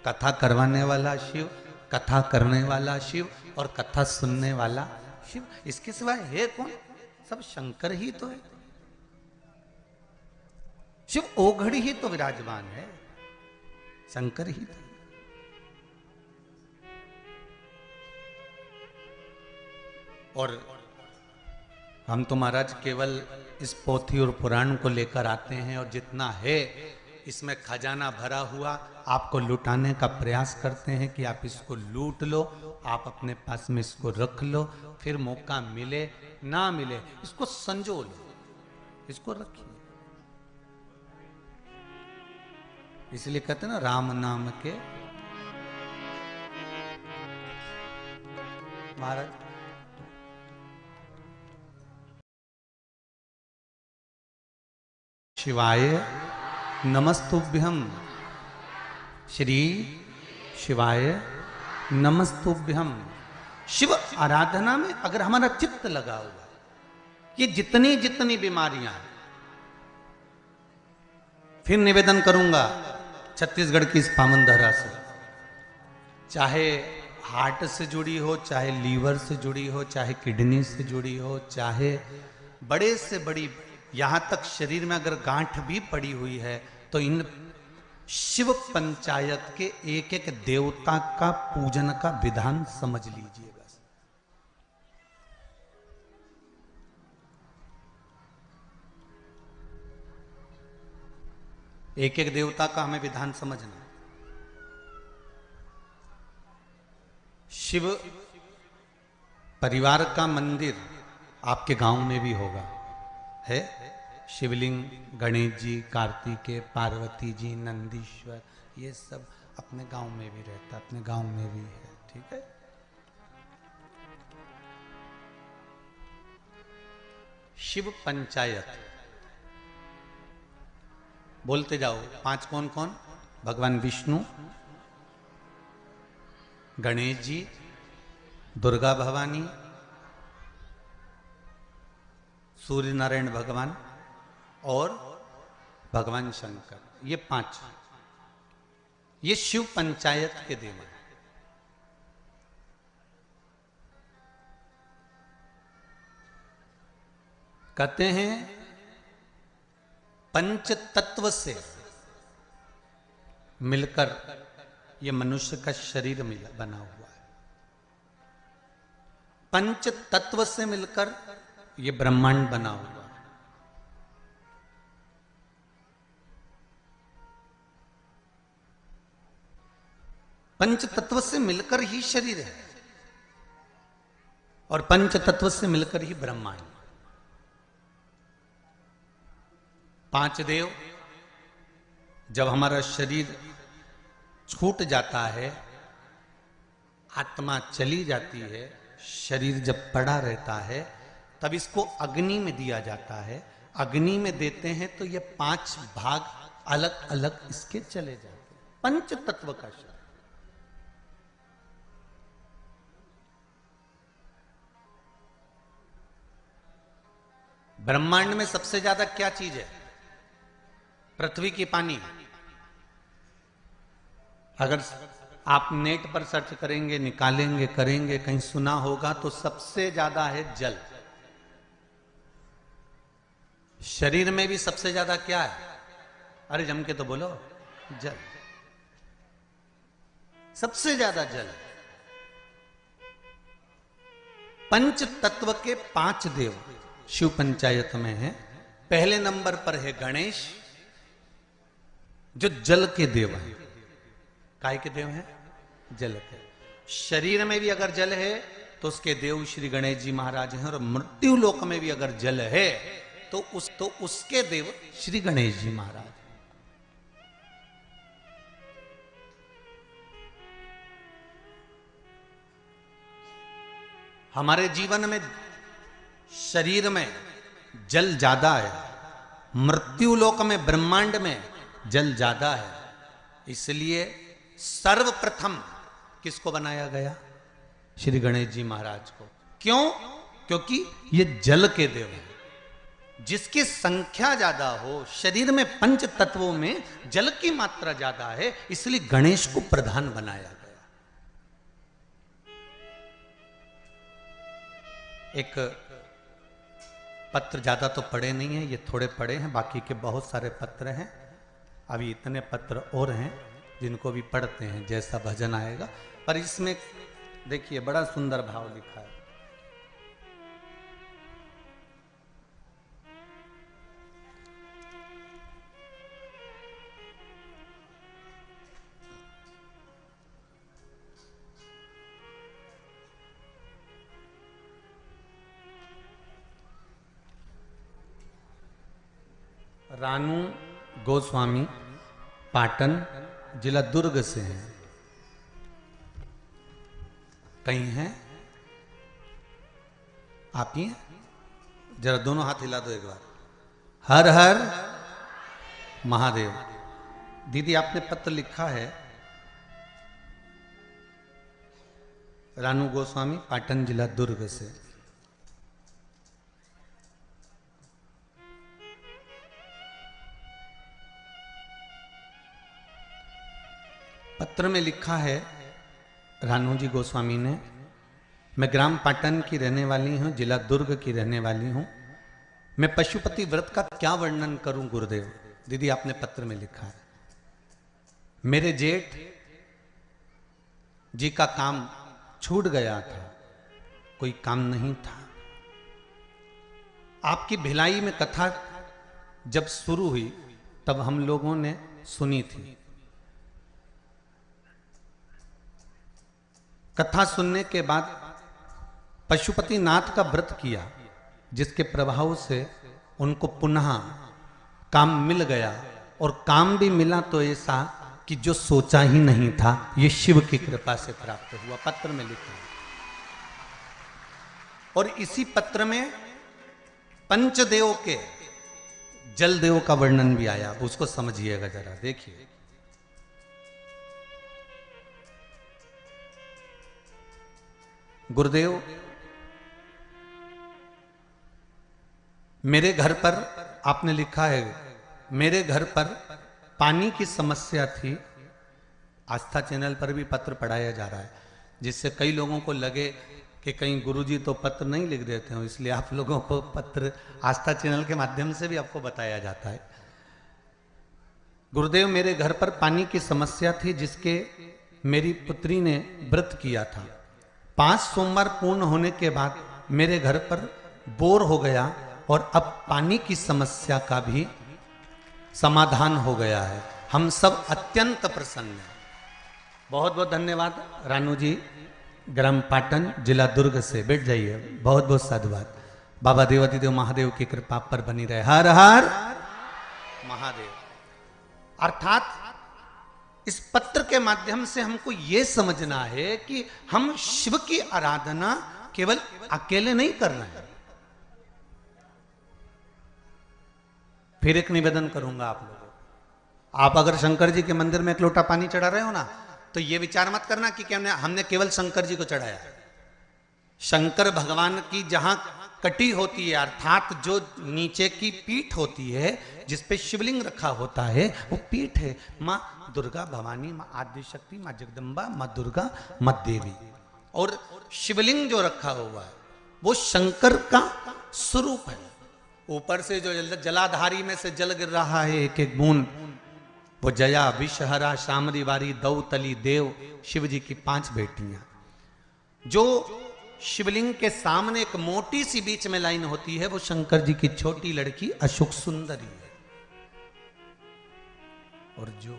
Speaker 1: कथा करवाने वाला शिव, कथा करने वाला शिव और कथा सुनने वाला शिव, इसके सिवाय है कौन? सब शंकर ही तो है। शिव ओघड़ी ही तो विराजमान है, शंकर ही तो। और हम तो महाराज केवल इस पोथी और पुराण को लेकर आते हैं, और जितना है इसमें खजाना भरा हुआ आपको लुटाने का प्रयास करते हैं कि आप इसको लूट लो, आप अपने पास में इसको रख लो, फिर मौका मिले ना मिले इसको संजो लो, इसको रखिए। इसलिए कहते हैं ना, राम नाम के महाराज शिवाय नमस्तुभ्यम, श्री शिवाय नमस्तुभ्यम। शिव आराधना में अगर हमारा चित्त लगा हुआ, ये जितनी जितनी बीमारियां हैं, फिर निवेदन करूंगा छत्तीसगढ़ की इस पावन धरा से, चाहे हार्ट से जुड़ी हो, चाहे लीवर से जुड़ी हो, चाहे किडनी से जुड़ी हो, चाहे बड़े से बड़ी, यहां तक शरीर में अगर गांठ भी पड़ी हुई है, तो इन शिव पंचायत के एक एक देवता का पूजन का विधान समझ लीजिएगा। एक एक देवता का हमें विधान समझना। शिव परिवार का मंदिर आपके गांव में भी होगा, है। शिवलिंग गणेश जी, कार्तिकेय, पार्वती जी, नंदीश्वर, ये सब अपने गांव में भी रहता, अपने गांव में भी है, ठीक है। शिव पंचायत बोलते जाओ। 5 कौन कौन? भगवान विष्णु, गणेश जी, दुर्गा भवानी, सूर्य नारायण भगवान और भगवान शंकर, ये 5, ये शिव पंचायत के देव हैं। कहते हैं पंच तत्व से मिलकर ये मनुष्य का शरीर बना हुआ है। पंच तत्व से मिलकर ये ब्रह्मांड बना हुआ है। पंच तत्व से मिलकर ही शरीर है और पंच तत्व से मिलकर ही ब्रह्मांड। पांच देव, जब हमारा शरीर छूट जाता है, आत्मा चली जाती है, शरीर जब पड़ा रहता है, तब इसको अग्नि में दिया जाता है। अग्नि में देते हैं तो ये 5 भाग अलग अलग इसके चले जाते हैं। पंच तत्व का शरीर। ब्रह्मांड में सबसे ज्यादा क्या चीज है? पृथ्वी की पानी। अगर आप नेट पर सर्च करेंगे, निकालेंगे, करेंगे, कहीं सुना होगा तो सबसे ज्यादा है जल। शरीर में भी सबसे ज्यादा क्या है? अरे जम के तो बोलो, जल। सबसे ज्यादा जल। पंच तत्व के 5 देव शिव पंचायत में है। पहले नंबर पर है गणेश, जो जल के देव हैं। काय के देव हैं? जल के। शरीर में भी अगर जल है तो उसके देव श्री गणेश जी महाराज हैं, और मृत्यु लोक में भी अगर जल है तो उसके देव श्री गणेश जी महाराज। हमारे जीवन में शरीर में जल ज्यादा है, मृत्यु लोक में ब्रह्मांड में जल ज्यादा है। इसलिए सर्वप्रथम किसको बनाया गया? श्री गणेश जी महाराज को। क्यों? क्योंकि ये जल के देव हैं। जिसकी संख्या ज्यादा हो, शरीर में पंच तत्वों में जल की मात्रा ज्यादा है, इसलिए गणेश को प्रधान बनाया गया। एक पत्र ज्यादा तो पढ़े नहीं है, ये थोड़े पढ़े हैं, बाकी के बहुत सारे पत्र हैं। अभी इतने पत्र और हैं जिनको भी पढ़ते हैं, जैसा भजन आएगा। पर इसमें देखिए बड़ा सुंदर भाव लिखा है। रानू गोस्वामी पाटन, जिला दुर्ग से हैं। कहीं हैं? आप ही हैं? जरा दोनों हाथ हिला दो एक बार। हर हर महादेव। दीदी आपने पत्र लिखा है, रानू गोस्वामी पाटन, जिला दुर्ग से। पत्र में लिखा है रानू जी गोस्वामी ने, मैं ग्राम पाटन की रहने वाली हूँ, जिला दुर्ग की रहने वाली हूँ। मैं पशुपति व्रत का क्या वर्णन करूं गुरुदेव। दीदी आपने पत्र में लिखा है, मेरे जेठ जी का काम छूट गया था, कोई काम नहीं था। आपकी भिलाई में कथा जब शुरू हुई तब हम लोगों ने सुनी थी। कथा सुनने के बाद पशुपति नाथ का व्रत किया, जिसके प्रभाव से उनको पुनः काम मिल गया, और काम भी मिला तो ऐसा कि जो सोचा ही नहीं था, ये शिव की कृपा से प्राप्त हुआ। पत्र में लिखा है। और इसी पत्र में पंचदेव के जल देव का वर्णन भी आया, उसको समझिएगा जरा, देखिए। गुरुदेव, मेरे घर पर, आपने लिखा है, मेरे घर पर पानी की समस्या थी। आस्था चैनल पर भी पत्र पढ़ाया जा रहा है, जिससे कई लोगों को लगे कि कहीं गुरुजी तो पत्र नहीं लिख देते हो, इसलिए आप लोगों को पत्र आस्था चैनल के माध्यम से भी आपको बताया जाता है। गुरुदेव, मेरे घर पर पानी की समस्या थी, जिसके मेरी पुत्री ने व्रत किया था। 5 सोमवार पूर्ण होने के बाद मेरे घर पर बोर हो गया, और अब पानी की समस्या का भी समाधान हो गया है। हम सब अत्यंत प्रसन्न हैं। बहुत बहुत धन्यवाद रानू जी, ग्राम पाटन, जिला दुर्ग से। बैठ जाइए। बहुत बहुत साधुवाद। बाबा देवादिदेव महादेव की कृपा पर बनी रहे। हर हर महादेव। अर्थात इस पत्र के माध्यम से हमको यह समझना है कि हम शिव की आराधना केवल अकेले नहीं कर रहे हैं। फिर एक निवेदन करूंगा आप लोगों को, आप अगर शंकर जी के मंदिर में एक लोटा पानी चढ़ा रहे हो ना, तो ये विचार मत करना कि हमने केवल शंकर जी को चढ़ाया। शंकर भगवान की जहां कटी होती है, अर्थात जो नीचे की पीठ होती है जिसपे शिवलिंग रखा होता है, वो पीठ है माँ दुर्गा भवानी, माँ आदिशक्ति, माँ जगदम्बा, माँ दुर्गा, माँ देवी। और शिवलिंग जो रखा हुआ है वो शंकर का स्वरूप है। ऊपर से जो जलाधारी में से जल गिर रहा है एक एक बूंद, वो जया, विषहरा, शामरी वारी, दौतली, देव, शिव जी की 5 बेटियां। जो शिवलिंग के सामने एक मोटी सी बीच में लाइन होती है, वो शंकर जी की छोटी लड़की अशोक सुंदरी है। और जो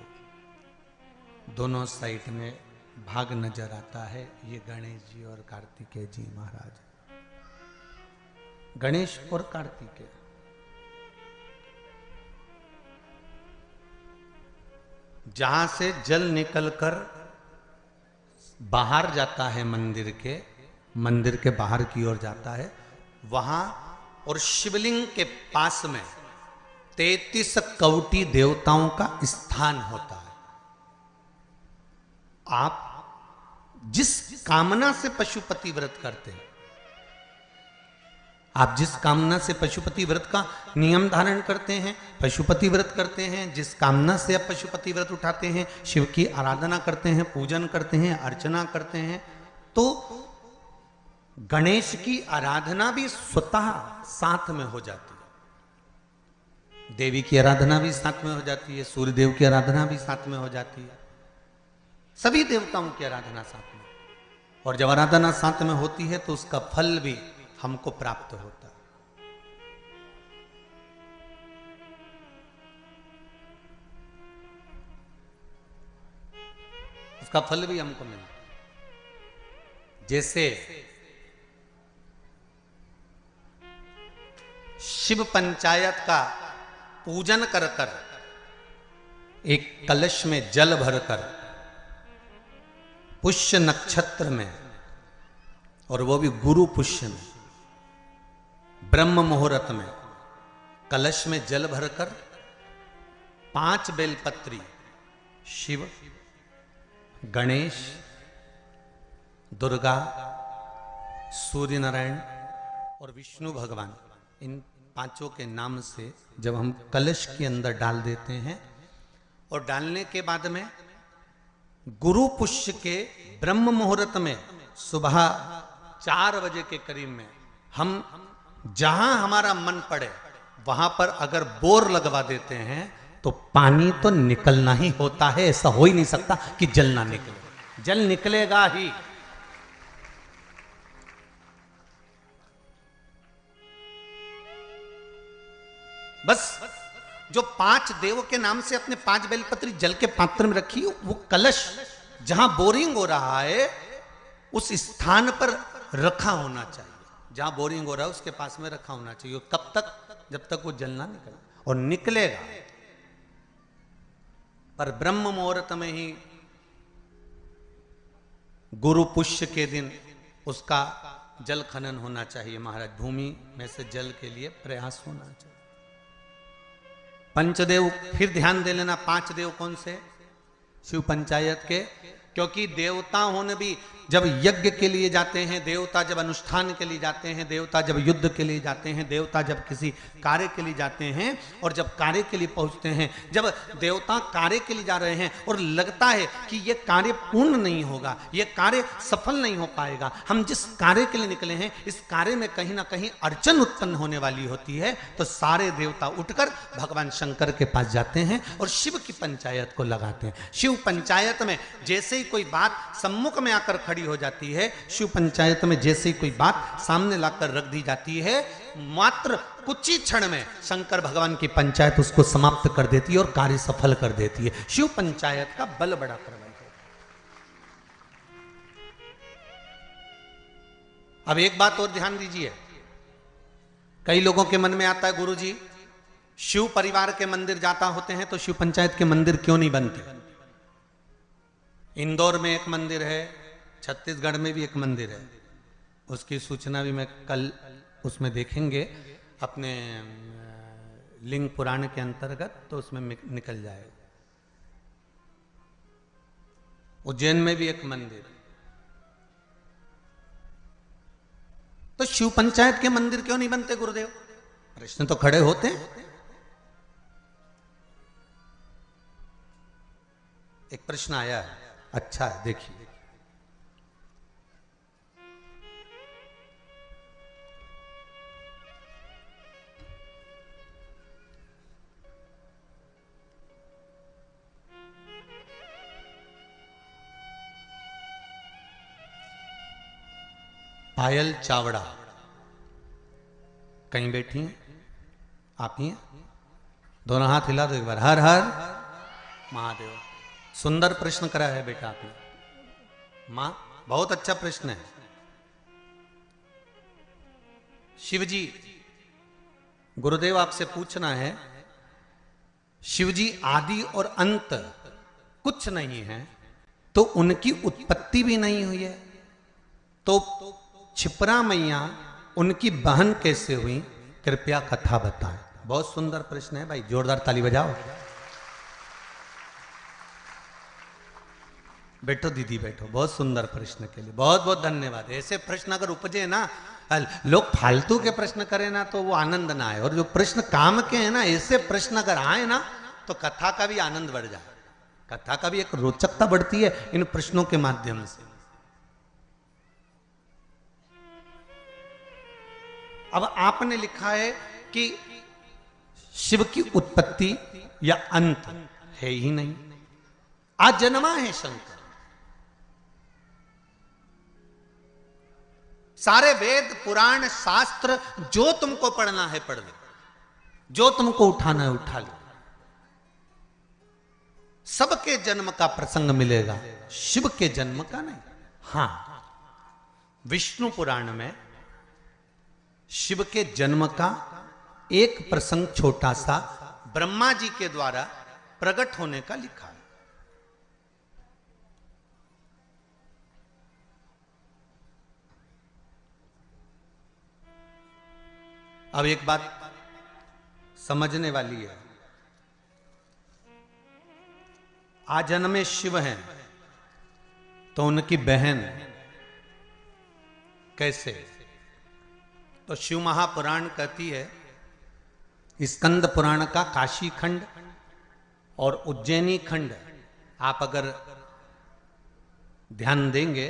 Speaker 1: दोनों साइड में भाग नजर आता है, ये गणेश जी और कार्तिकेय जी महाराज। गणेश और कार्तिकेय जहां से जल निकलकर बाहर जाता है मंदिर के बाहर की ओर जाता है, वहां और शिवलिंग के पास में 33 कवटी देवताओं का स्थान होता है। आप जिस कामना से पशुपति व्रत करते हैं, आप जिस कामना से पशुपति व्रत का नियम धारण करते हैं, पशुपति व्रत करते हैं, जिस कामना से आप पशुपति व्रत उठाते हैं, शिव की आराधना करते हैं, पूजन करते हैं, अर्चना करते हैं, तो गणेश की आराधना भी स्वतः साथ में हो जाती है। देवी की आराधना भी साथ में हो जाती है, सूर्य देव की आराधना भी साथ में हो जाती है, सभी देवताओं की आराधना साथ में। और जब आराधना साथ में होती है तो उसका फल भी हमको प्राप्त होता है। उसका फल भी हमको मिलता है। जैसे शिव पंचायत का पूजन कर कर, एक कलश में जल भरकर, पुष्य नक्षत्र में, और वो भी गुरु पुष्य में, ब्रह्म मुहूर्त में, कलश में जल भरकर 5 बेलपत्री शिव, गणेश, दुर्गा, सूर्य नारायण और विष्णु भगवान, इन 5 के नाम से जब हम कलश के अंदर डाल देते हैं, और डालने के बाद में गुरु पुष्य के ब्रह्म मुहूर्त में सुबह 4 बजे के करीब में हम जहां हमारा मन पड़े वहां पर अगर बोर लगवा देते हैं तो पानी तो निकलना ही होता है। ऐसा हो ही नहीं सकता कि जल ना निकले, जल निकलेगा ही। बस जो 5 देव के नाम से अपने 5 बेलपत्री जल के पात्र में रखी, वो कलश जहां बोरिंग हो रहा है उस स्थान पर रखा होना चाहिए। जहां बोरिंग हो रहा है उसके पास में रखा होना चाहिए। कब तक? जब तक वो जल ना निकले, और निकलेगा पर ब्रह्म मुहूर्त में ही, गुरु पुष्य के दिन उसका जल खनन होना चाहिए महाराज। भूमि में से जल के लिए प्रयास होना चाहिए। पंचदेव फिर ध्यान दे लेना। 5 देव कौन से? शिव पंचायत के। क्योंकि देवता होने भी जब यज्ञ के लिए जाते हैं, देवता जब अनुष्ठान के लिए जाते हैं, देवता जब युद्ध के लिए जाते हैं, देवता जब किसी कार्य के लिए जाते हैं, और जब कार्य के लिए पहुंचते हैं, जब देवता कार्य के लिए जा रहे हैं और लगता है कि यह कार्य पूर्ण नहीं होगा, यह कार्य सफल नहीं हो पाएगा, हम जिस कार्य के लिए निकले हैं इस कार्य में कहीं ना कहीं अड़चन उत्पन्न होने वाली होती है, तो सारे देवता उठकर भगवान शंकर के पास जाते हैं और शिव की पंचायत को लगाते हैं। शिव पंचायत में जैसे ही कोई बात सम्मुख में आकर खड़ी हो जाती है, शिव पंचायत में जैसे ही कोई बात सामने लाकर रख दी जाती है, मात्र कुछ ही क्षण में शंकर भगवान की पंचायत उसको समाप्त कर देती है और कार्य सफल कर देती है। शिव पंचायत का बल बड़ा प्रबल है। अब एक बात और ध्यान दीजिए, कई लोगों के मन में आता है गुरुजी शिव परिवार के मंदिर जाता होते हैं तो शिव पंचायत के मंदिर क्यों नहीं बनते? इंदौर में एक मंदिर है, छत्तीसगढ़ में भी एक मंदिर है, उसकी सूचना भी मैं कल उसमें देखेंगे अपने लिंग पुराण के अंतर्गत, तो उसमें निकल जाएगा। उज्जैन में भी एक मंदिर, तो शिव पंचायत के मंदिर क्यों नहीं बनते गुरुदेव? प्रश्न तो खड़े होते हैं। एक प्रश्न आया है, अच्छा है, देखिए। पायल चावड़ा कहीं बैठी हैं? आप ही हैं? दोनों हाथ हिला दो एक बार। हर हर महादेव। सुंदर प्रश्न करा है बेटा आपने। मां, बहुत अच्छा प्रश्न है। शिवजी, गुरुदेव आपसे पूछना है, शिवजी आदि और अंत कुछ नहीं है तो उनकी उत्पत्ति भी नहीं हुई है, तो छिपरा मैया उनकी बहन कैसे हुई? कृपया कथा बताएं। बहुत सुंदर प्रश्न है भाई, जोरदार ताली बजाओ। बैठो दीदी बैठो, बहुत सुंदर प्रश्न के लिए बहुत बहुत धन्यवाद। ऐसे प्रश्न अगर उपजे ना, लोग फालतू के प्रश्न करें ना तो वो आनंद ना आए, और जो प्रश्न काम के हैं ना, ऐसे प्रश्न अगर आए ना तो कथा का भी आनंद बढ़ जाए, कथा का भी एक रोचकता बढ़ती है इन प्रश्नों के माध्यम से। अब आपने लिखा है कि शिव की उत्पत्ति या अंत है ही नहीं, अजन्मा है शंकर। सारे वेद पुराण शास्त्र जो तुमको पढ़ना है पढ़ लो, जो तुमको उठाना है उठा लो, सबके जन्म का प्रसंग मिलेगा, शिव के जन्म का नहीं। हां, विष्णु पुराण में शिव के जन्म का एक प्रसंग छोटा सा ब्रह्मा जी के द्वारा प्रकट होने का लिखा है। अब एक बात समझने वाली है, आजन्मे शिव हैं तो उनकी बहन कैसे? तो शिव महापुराण कहती है, स्कंद पुराण का काशी खंड और उज्जैनी खंड आप अगर ध्यान देंगे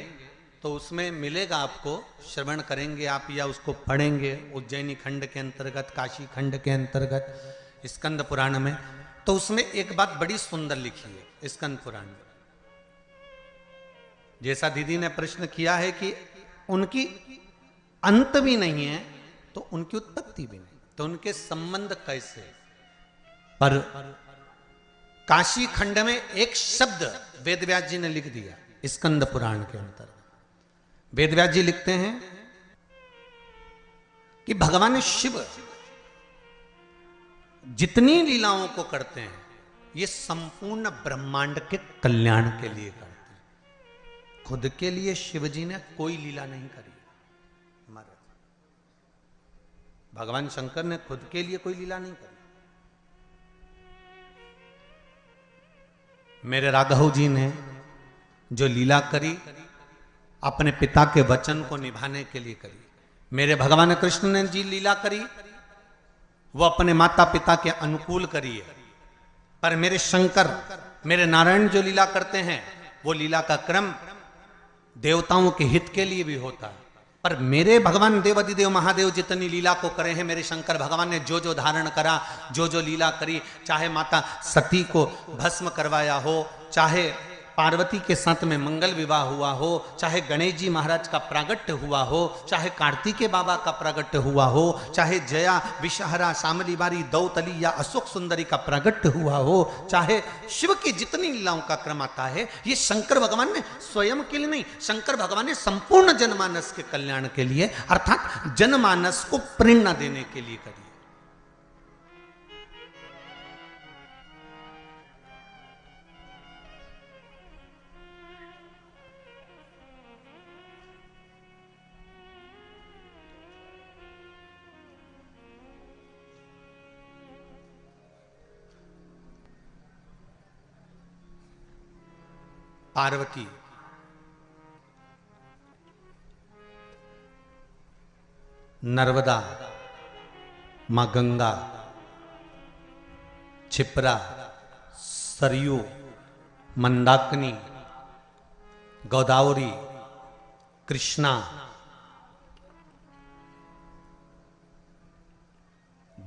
Speaker 1: तो उसमें मिलेगा आपको, श्रवण करेंगे आप या उसको पढ़ेंगे उज्जैनी खंड के अंतर्गत, काशी खंड के अंतर्गत, स्कंद पुराण में, तो उसमें एक बात बड़ी सुंदर लिखी है स्कंद पुराण में। जैसा दीदी ने प्रश्न किया है कि उनकी अंत भी नहीं है तो उनकी उत्पत्ति भी नहीं, तो उनके संबंध कैसे? पर काशी खंड में एक शब्द वेदव्यास जी ने लिख दिया स्कंद पुराण के अंतर्गत। वेदव्यास जी लिखते हैं कि भगवान शिव जितनी लीलाओं को करते हैं ये संपूर्ण ब्रह्मांड के कल्याण के लिए करते हैं, खुद के लिए शिव जी ने कोई लीला नहीं करी। भगवान शंकर ने खुद के लिए कोई लीला नहीं करी। मेरे राघव जी ने जो लीला करी अपने पिता के वचन को निभाने के लिए करी। मेरे भगवान कृष्ण ने जी लीला करी वो अपने माता पिता के अनुकूल करी है। पर मेरे शंकर, मेरे नारायण जो लीला करते हैं वो लीला का क्रम देवताओं के हित के लिए भी होता है। पर मेरे भगवान देवादिदेव महादेव जितनी लीला को करे हैं, मेरे शंकर भगवान ने जो जो धारण करा, जो जो लीला करी, चाहे माता सती को भस्म करवाया हो, चाहे पार्वती के साथ में मंगल विवाह हुआ हो, चाहे गणेश जी महाराज का प्रागट्य हुआ हो, चाहे कार्तिकेय बाबा का प्रागट्य हुआ हो, चाहे जया विषहरा शामली बारी दौतली या अशोक सुंदरी का प्रागट्य हुआ हो, चाहे शिव की जितनी लीलाओं का क्रम आता है, ये शंकर भगवान ने स्वयं के लिए नहीं, शंकर भगवान ने संपूर्ण जनमानस के कल्याण के लिए अर्थात जनमानस को प्रेरणा देने के लिए करी। पार्वती नर्मदा, मां गंगा, क्षिप्रा, सरयू, मंदाकिनी, गोदावरी, कृष्णा,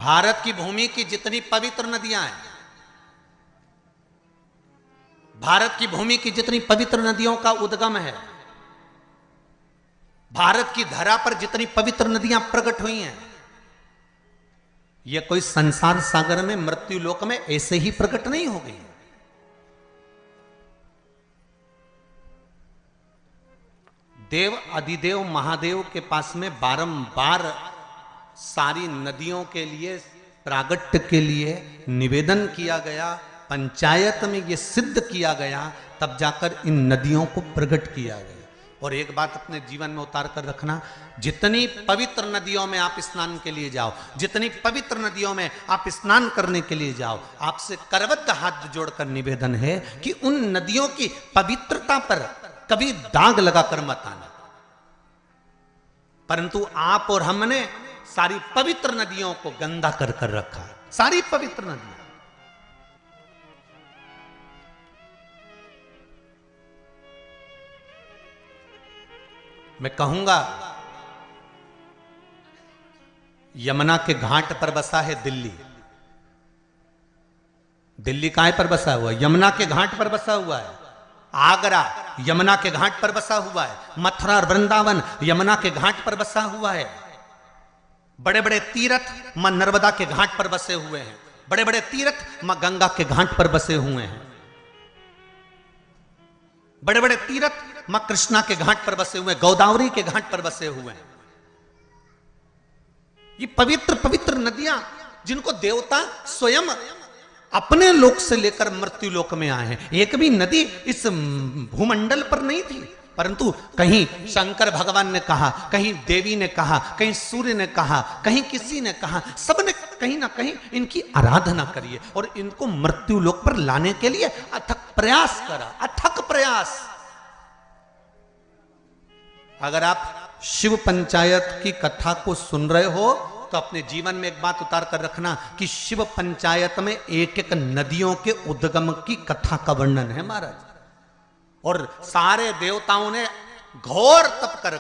Speaker 1: भारत की भूमि की जितनी पवित्र नदियां हैं, भारत की भूमि की जितनी पवित्र नदियों का उद्गम है, भारत की धरा पर जितनी पवित्र नदियां प्रकट हुई हैं, ये कोई संसार सागर में मृत्यु लोक में ऐसे ही प्रकट नहीं हो गई। देव अधिदेव महादेव के पास में बारंबार सारी नदियों के लिए प्रागट्य के लिए निवेदन किया गया, पंचायत में ये सिद्ध किया गया, तब जाकर इन नदियों को प्रकट किया गया। और एक बात अपने जीवन में उतार कर रखना, जितनी पवित्र नदियों में आप स्नान के लिए जाओ, जितनी पवित्र नदियों में आप स्नान करने के लिए जाओ, आपसे करबद्ध हाथ जोड़कर निवेदन है कि उन नदियों की पवित्रता पर कभी दाग लगाकर मत आना। परंतु आप और हमने सारी पवित्र नदियों को गंदा कर कर रखा है, सारी पवित्र नदियां। मैं कहूंगा यमुना के घाट पर बसा है दिल्ली। दिल्ली काहे पर बसा हुआ है? यमुना के घाट पर बसा हुआ है। आगरा यमुना के घाट पर बसा हुआ है। मथुरा और वृंदावन यमुना के घाट पर बसा हुआ है। बड़े बड़े तीर्थ मां नर्मदा के घाट पर बसे हुए हैं। बड़े बड़े तीर्थ मां गंगा के घाट पर बसे हुए हैं। बड़े बड़े तीर्थ मां कृष्णा के घाट पर बसे हुए हैं, गोदावरी के घाट पर बसे हुए हैं। ये पवित्र पवित्र नदियां जिनको देवता स्वयं अपने लोक से लेकर मृत्यु लोक में आए हैं। एक भी नदी इस भूमंडल पर नहीं थी, परंतु कहीं शंकर भगवान ने कहा, कहीं देवी ने कहा, कहीं सूर्य ने कहा, कहीं किसी ने कहा, सबने कहीं ना कहीं इनकी आराधना करी और इनको मृत्यु लोक पर लाने के लिए अथक प्रयास करा, अथक प्रयास। अगर आप शिव पंचायत की कथा को सुन रहे हो तो अपने जीवन में एक बात उतार कर रखना कि शिव पंचायत में एक एक नदियों के उद्गम की कथा का वर्णन है महाराज। और सारे देवताओं ने घोर तप कर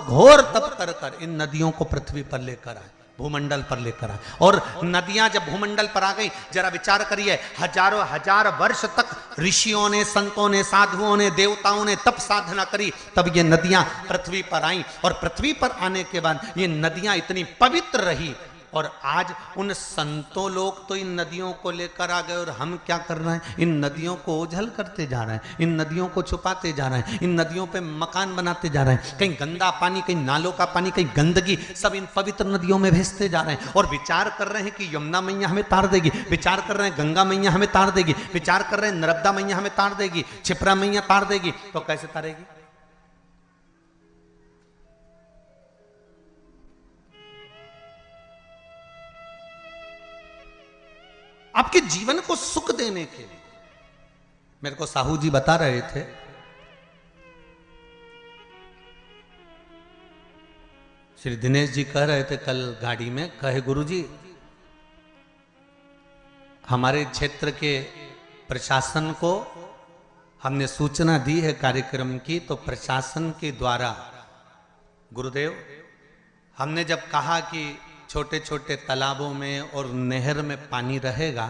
Speaker 1: घोर तप कर इन नदियों को पृथ्वी पर लेकर आए, भूमंडल पर लेकर आए। और नदियां जब भूमंडल पर आ गई, जरा विचार करिए, हजारों हजार वर्ष तक ऋषियों ने, संतों ने, साधुओं ने, देवताओं ने तप साधना करी, तब ये नदियां पृथ्वी पर आई। और पृथ्वी पर आने के बाद ये नदियां इतनी पवित्र रही। और आज उन संतों लोग तो इन नदियों को लेकर आ गए और हम क्या कर रहे हैं? इन नदियों को ओझल करते जा रहे हैं, इन नदियों को छुपाते जा रहे हैं, इन नदियों पे मकान बनाते जा रहे हैं। कहीं गंदा पानी, कहीं नालों का पानी, कहीं गंदगी, सब इन पवित्र नदियों में भेजते जा रहे हैं। और विचार कर रहे हैं कि यमुना मैया हमें तार देगी, विचार कर रहे हैं गंगा मैया हमें तार देगी, विचार कर रहे हैं नर्मदा मैया हमें तार देगी, क्षिप्रा मैया तार देगी। तो कैसे तारेगी? आपके जीवन को सुख देने के लिए। मेरे को साहू जी बता रहे थे, श्री दिनेश जी कह रहे थे कल गाड़ी में, कहे गुरुजी हमारे क्षेत्र के प्रशासन को हमने सूचना दी है कार्यक्रम की, तो प्रशासन के द्वारा गुरुदेव हमने जब कहा कि छोटे छोटे तालाबों में और नहर में पानी रहेगा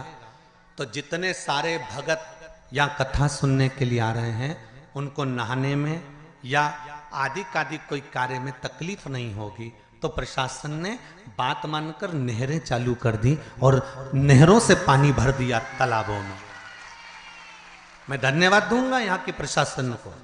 Speaker 1: तो जितने सारे भगत या कथा सुनने के लिए आ रहे हैं, उनको नहाने में या आदि कोई कार्य में तकलीफ नहीं होगी, तो प्रशासन ने बात मानकर नहरें चालू कर दी और नहरों से पानी भर दिया तालाबों में। मैं धन्यवाद दूंगा यहां के प्रशासन को।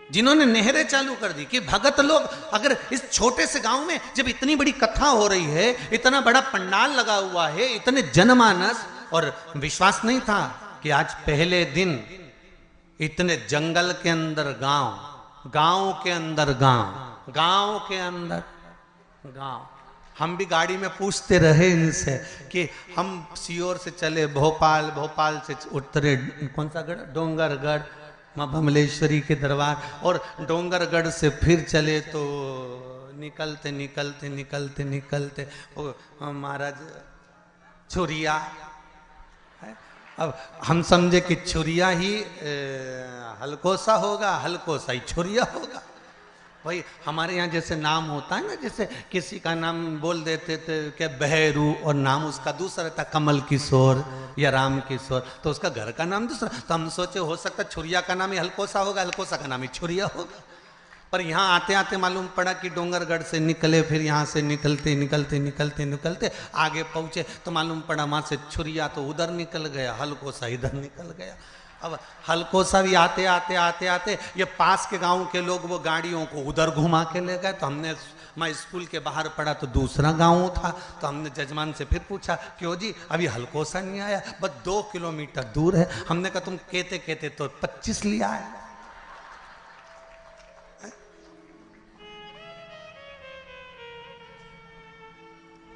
Speaker 1: जिन्होंने नहरें चालू कर दी कि भगत लोग, अगर इस छोटे से गांव में जब इतनी बड़ी कथा हो रही है, इतना बड़ा पंडाल लगा हुआ है, इतने जनमानस, और विश्वास नहीं था कि आज पहले दिन इतने जंगल के अंदर गांव, गांव के अंदर गांव, गांव के अंदर गांव। हम भी गाड़ी में पूछते रहे इनसे कि हम सीहोर से चले भोपाल, भोपाल से उतरे कौन सा गढ़, डोंगरगढ़, माँ भमलेश्वरी के दरबार, और डोंगरगढ़ से फिर चले तो निकलते निकलते निकलते निकलते महाराज छुरिया। अब हम समझे कि छुरिया ही हलकोसा होगा, हलकोसा ही छुरिया होगा। भाई हमारे यहाँ जैसे नाम होता है ना, जैसे किसी का नाम बोल देते थे क्या बहरू, और नाम उसका दूसरा था कमल किशोर या राम किशोर, तो उसका घर का नाम दूसरा। तो हम सोचे हो सकता छुरिया का नाम ही हलकोसा होगा, हलकोसा का नाम ही छुरिया होगा। पर यहाँ आते आते मालूम पड़ा कि डोंगरगढ़ से निकले, फिर यहाँ से निकलते निकलते निकलते निकलते आगे पहुँचे तो मालूम पड़ा वहाँ से छुरिया तो उधर निकल गया, हलकोसा इधर निकल गया। अब हलकोसा भी आते आते आते आते ये पास के गांव के लोग वो गाड़ियों को उधर घुमा के ले गए। तो हमने, मैं स्कूल के बाहर पढ़ा तो दूसरा गांव था, तो हमने जजमान से फिर पूछा क्यों जी अभी हलकोसा नहीं आया, बस 2 किलोमीटर दूर है। हमने कहा तुम कहते कहते तो 25 लिया है।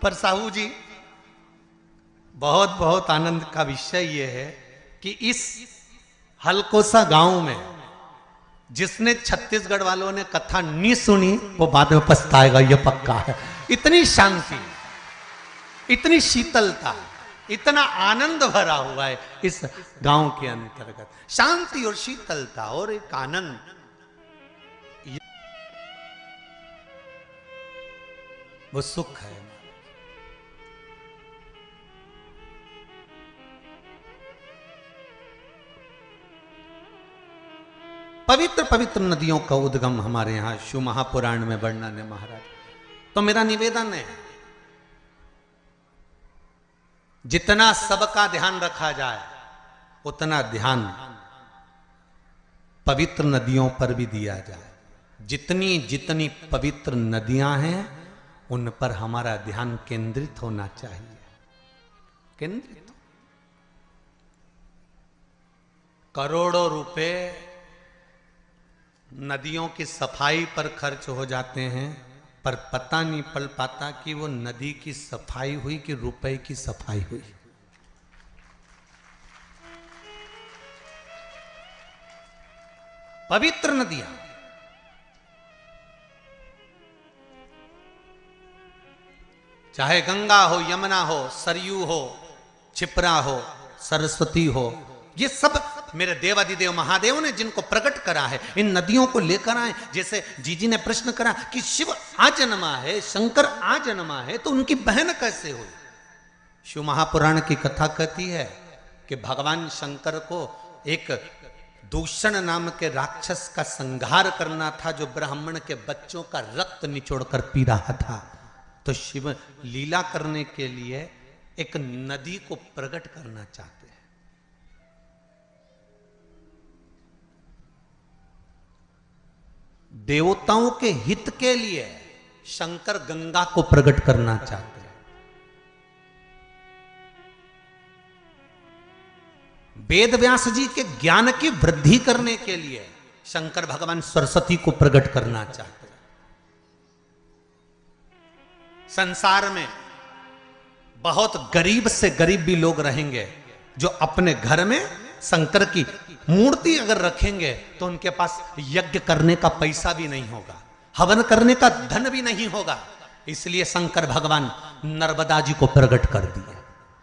Speaker 1: पर साहू जी बहुत बहुत आनंद का विषय यह है कि इस हलकोसा गांव में जिसने छत्तीसगढ़ वालों ने कथा नहीं सुनी वो बाद में पछताएगा, ये पक्का है। इतनी शांति, इतनी शीतलता, इतना आनंद भरा हुआ है इस गांव के अंतर्गत। शांति और शीतलता और एक आनंद, वो सुख है। पवित्र पवित्र नदियों का उद्गम हमारे यहां शिव महापुराण में वर्णन है महाराज। तो मेरा निवेदन है जितना सबका ध्यान रखा जाए उतना ध्यान पवित्र नदियों पर भी दिया जाए। जितनी जितनी पवित्र नदियां हैं उन पर हमारा ध्यान केंद्रित होना चाहिए, केंद्रित। करोड़ों रुपए नदियों की सफाई पर खर्च हो जाते हैं, पर पता नहीं पड़ पाता कि वो नदी की सफाई हुई कि रुपए की सफाई हुई। पवित्र नदियां, चाहे गंगा हो, यमुना हो, सरयू हो, क्षिप्रा हो, सरस्वती हो, ये सब मेरे देवादिदेव महादेव ने जिनको प्रकट करा है, इन नदियों को लेकर आए। जैसे जीजी ने प्रश्न करा कि शिव आ जन्मा है, शंकर आ जन्मा है, तो उनकी बहन कैसे हुई? शिव महापुराण की कथा कहती है कि भगवान शंकर को एक दूषण नाम के राक्षस का संहार करना था जो ब्राह्मण के बच्चों का रक्त निचोड़कर पी रहा था। तो शिव लीला करने के लिए एक नदी को प्रकट करना चाहते हैं। देवताओं के हित के लिए शंकर गंगा को प्रकट करना चाहते हैं। वेद व्यास जी के ज्ञान की वृद्धि करने के लिए शंकर भगवान सरस्वती को प्रकट करना चाहते हैं। संसार में बहुत गरीब से गरीब भी लोग रहेंगे जो अपने घर में शंकर की मूर्ति अगर रखेंगे तो उनके पास यज्ञ करने का पैसा भी नहीं होगा, हवन करने का धन भी नहीं होगा। इसलिए शंकर भगवान नर्मदा जी को प्रकट कर दिए।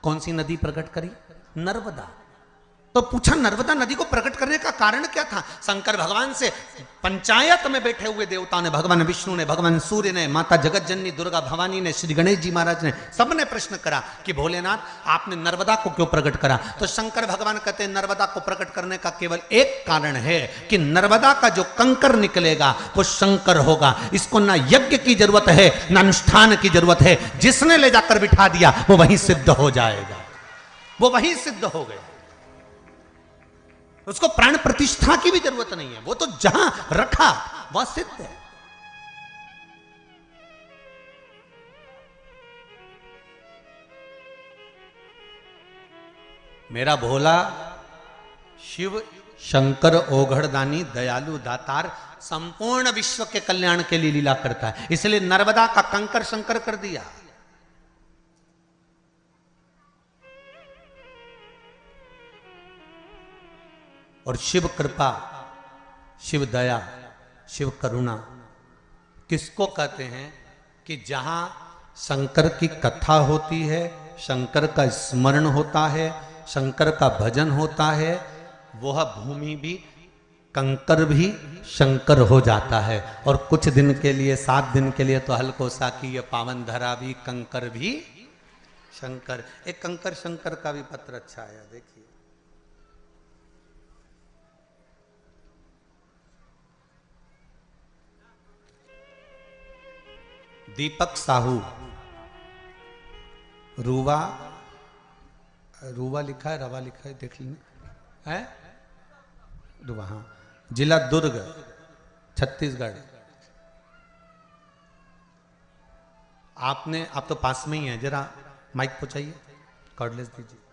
Speaker 1: कौन सी नदी प्रकट करी? नर्मदा। तो पूछा नर्मदा नदी को प्रकट करने का कारण क्या था? शंकर भगवान से पंचायत में बैठे हुए देवताओं ने, भगवान विष्णु ने, भगवान सूर्य ने, माता जगत जननी दुर्गा भवानी ने, श्री गणेश जी महाराज ने, सबने प्रश्न करा कि भोलेनाथ आपने नर्मदा को क्यों प्रकट करा? तो शंकर भगवान कहते हैं नर्मदा को प्रकट करने का केवल एक कारण है कि नर्मदा का जो कंकर निकलेगा वो शंकर होगा। इसको ना यज्ञ की जरूरत है ना अनुष्ठान की जरूरत है, जिसने ले जाकर बिठा दिया वो वहीं सिद्ध हो जाएगा, वो वहीं सिद्ध हो गया। उसको प्राण प्रतिष्ठा की भी जरूरत नहीं है, वो तो जहां रखा वह सिद्ध है। मेरा भोला शिव शंकर ओघड़दानी दयालु दातार संपूर्ण विश्व के कल्याण के लिए लीला करता है, इसलिए नर्मदा का कंकर शंकर कर दिया। और शिव कृपा, शिव दया, शिव करुणा किसको कहते हैं? कि जहां शंकर की कथा होती है, शंकर का स्मरण होता है, शंकर का भजन होता है, वह भूमि भी, कंकर भी शंकर हो जाता है। और कुछ दिन के लिए, 7 दिन के लिए तो हल्कोसा की ये पावन धरा भी, कंकर भी शंकर। एक कंकर शंकर का भी पत्र अच्छा आया, देखिए। दीपक साहू, रूवा, रूवा लिखा है, रवा लिखा है, देख लेना है, रूवा, हाँ, जिला दुर्ग, छत्तीसगढ़। आपने, आप तो पास में ही हैं, जरा माइक पहुंचाइए, कॉर्डलेस दीजिए।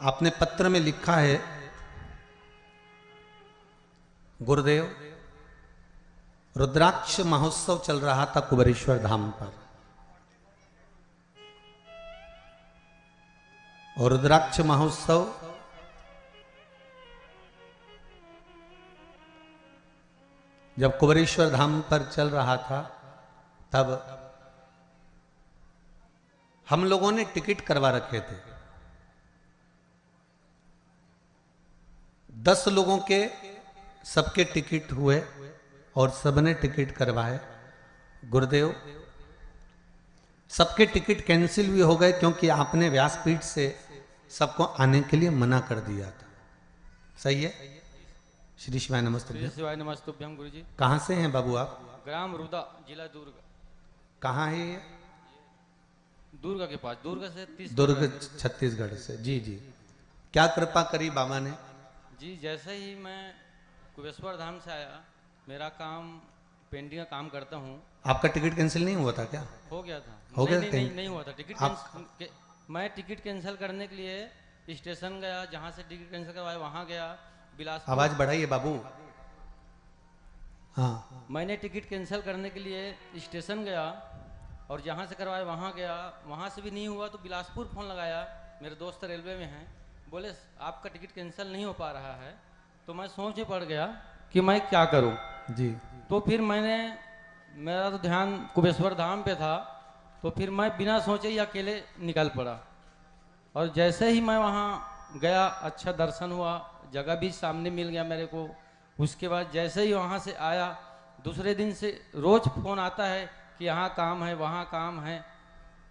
Speaker 1: आपने पत्र में लिखा है, गुरुदेव रुद्राक्ष महोत्सव चल रहा था कुबेरेश्वर धाम पर, और रुद्राक्ष महोत्सव जब कुबेरेश्वर धाम पर चल रहा था तब हम लोगों ने टिकट करवा रखे थे। 10 लोगों के सबके टिकट हुए और सबने टिकट करवाए। गुरुदेव सबके टिकट कैंसिल भी हो गए क्योंकि आपने व्यासपीठ से सबको आने के लिए मना कर दिया था। सही है? श्री शिवाय नमस्तुभ्यं।
Speaker 3: श्री शिवाय नमस्तुभ्यं गुरुजी।
Speaker 1: कहाँ से हैं बाबू आप?
Speaker 3: ग्राम रुदा, जिला दुर्ग।
Speaker 1: कहाँ है ये?
Speaker 3: दुर्ग के पास, दुर्ग से 30
Speaker 1: दुर्ग छत्तीसगढ़ से। जी जी, क्या कृपा करी बाबा ने?
Speaker 3: जी, जैसे ही मैं कुबेश्वर धाम से आया, मेरा काम पेंटिंग का काम करता हूँ।
Speaker 1: आपका टिकट कैंसिल नहीं हुआ था क्या?
Speaker 3: हो गया था।
Speaker 1: हो गया?
Speaker 3: नहीं हुआ था टिकट। मैं टिकट कैंसिल करने के लिए स्टेशन गया, जहाँ से टिकट कैंसिल करवाया वहाँ गया, बिलासपुर।
Speaker 1: आवाज बढ़ाइए बाबू। हाँ,
Speaker 3: मैंने टिकट कैंसिल करने के लिए स्टेशन गया और जहाँ से करवाया वहाँ गया, वहाँ से भी नहीं हुआ तो बिलासपुर फ़ोन लगाया। मेरे दोस्त रेलवे में हैं, बोले आपका टिकट कैंसिल नहीं हो पा रहा है। तो मैं सोच में पड़ गया कि मैं क्या करूं
Speaker 1: जी।
Speaker 3: तो फिर मेरा तो ध्यान कुबेश्वर धाम पे था, तो फिर मैं बिना सोचे ही अकेले निकल पड़ा। और जैसे ही मैं वहाँ गया, अच्छा दर्शन हुआ, जगह भी सामने मिल गया मेरे को। उसके बाद जैसे ही वहाँ से आया, दूसरे दिन से रोज फ़ोन आता है कि यहाँ काम है, वहाँ काम है।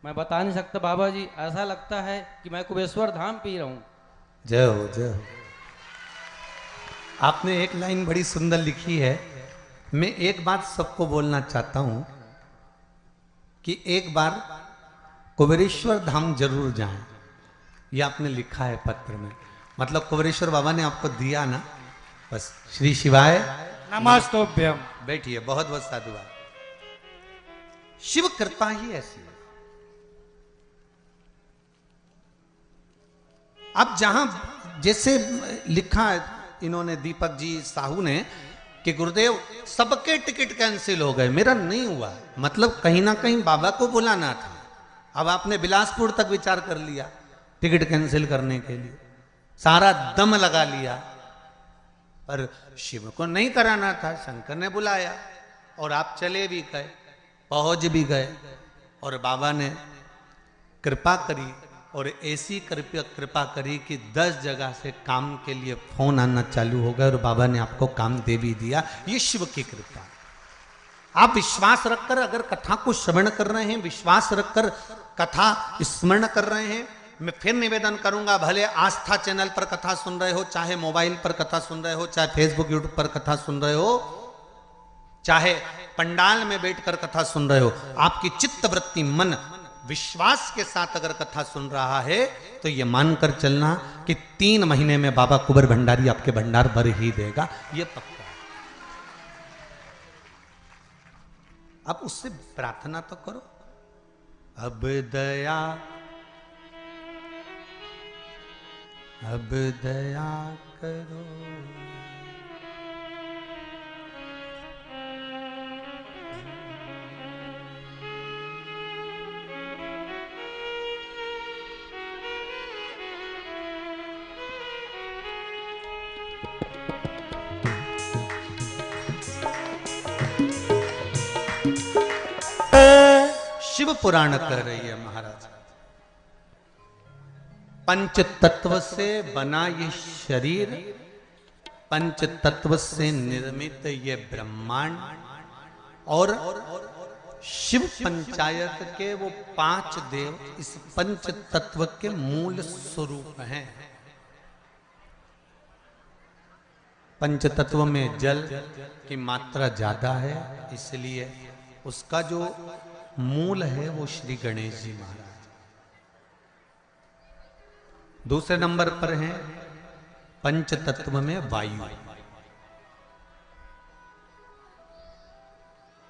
Speaker 3: मैं बता नहीं सकता बाबा जी, ऐसा लगता है कि मैं कुबेश्वर धाम पे ही रहूँ।
Speaker 1: जय हो, जय हो। आपने एक लाइन बड़ी सुंदर लिखी है। मैं एक बात सबको बोलना चाहता हूं कि एक बार कुबेरेश्वर धाम जरूर जाएं। ये आपने लिखा है पत्र में, मतलब कुबेरेश्वर बाबा ने आपको दिया ना, बस। श्री शिवाय
Speaker 2: नमस्तुभ्यं।
Speaker 1: बैठिए, बहुत बहुत साधुवाद। शिव कृपा ही ऐसी है। अब जहां जैसे लिखा है इन्होंने, दीपक जी साहू ने, कि गुरुदेव सबके टिकट कैंसिल हो गए, मेरा नहीं हुआ। मतलब कहीं ना कहीं बाबा को बुलाना था। अब आपने बिलासपुर तक विचार कर लिया टिकट कैंसिल करने के लिए, सारा दम लगा लिया, पर शिव को नहीं कराना था, शंकर ने बुलाया और आप चले भी गए, पहुंच भी गए और बाबा ने कृपा करी और ऐसी कृपा करी कि 10 जगह से काम के लिए फोन आना चालू हो गया और बाबा ने आपको काम दे भी दिया। ये शिव की कृपा। आप विश्वास रखकर अगर कथा को श्रवण कर रहे हैं, विश्वास रखकर कथा स्मरण कर रहे हैं, मैं फिर निवेदन करूंगा, भले आस्था चैनल पर कथा सुन रहे हो, चाहे मोबाइल पर कथा सुन रहे हो, चाहे फेसबुक यूट्यूब पर कथा सुन रहे हो, चाहे पंडाल में बैठकर कथा सुन रहे हो, आपकी चित्त वृत्ति मन विश्वास के साथ अगर कथा सुन रहा है तो ये मानकर चलना कि 3 महीने में बाबा कुंवर भंडारी आपके भंडार भर ही देगा, ये पक्का। अब उससे प्रार्थना तो करो, अब दया करो। शिव पुराण कह रही है महाराज, पंच तत्व से बना ये शरीर, पंच तत्व से निर्मित ये ब्रह्मांड और शिव पंचायत के वो 5 देव इस पंच तत्व के मूल स्वरूप हैं। पंच तत्व में जल की मात्रा ज्यादा है, इसलिए उसका जो मूल है वो श्री गणेश जी महाराज। दूसरे नंबर पर हैं पंच तत्व में वायु,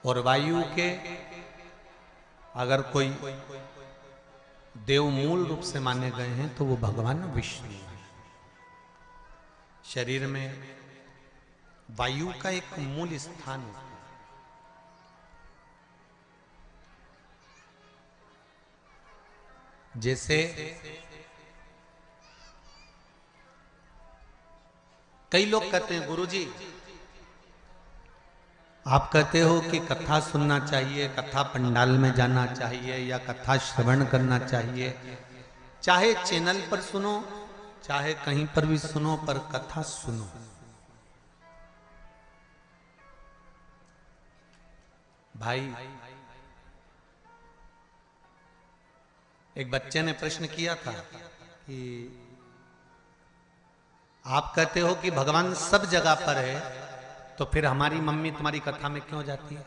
Speaker 1: और वायु के अगर कोई देव मूल रूप से माने गए हैं तो वो भगवान विष्णु है। शरीर में वायु का एक मूल स्थान है। जैसे कई लोग कहते हैं गुरुजी आप कहते हो कि कथा सुनना चाहिए, कथा पंडाल में जाना चाहिए या कथा श्रवण करना चाहिए, चाहे चैनल पर सुनो चाहे कहीं पर भी सुनो, पर कथा सुनो। भाई एक बच्चे ने प्रश्न किया था कि आप कहते हो कि भगवान सब जगह पर है, तो फिर हमारी मम्मी तुम्हारी कथा में क्यों जाती है?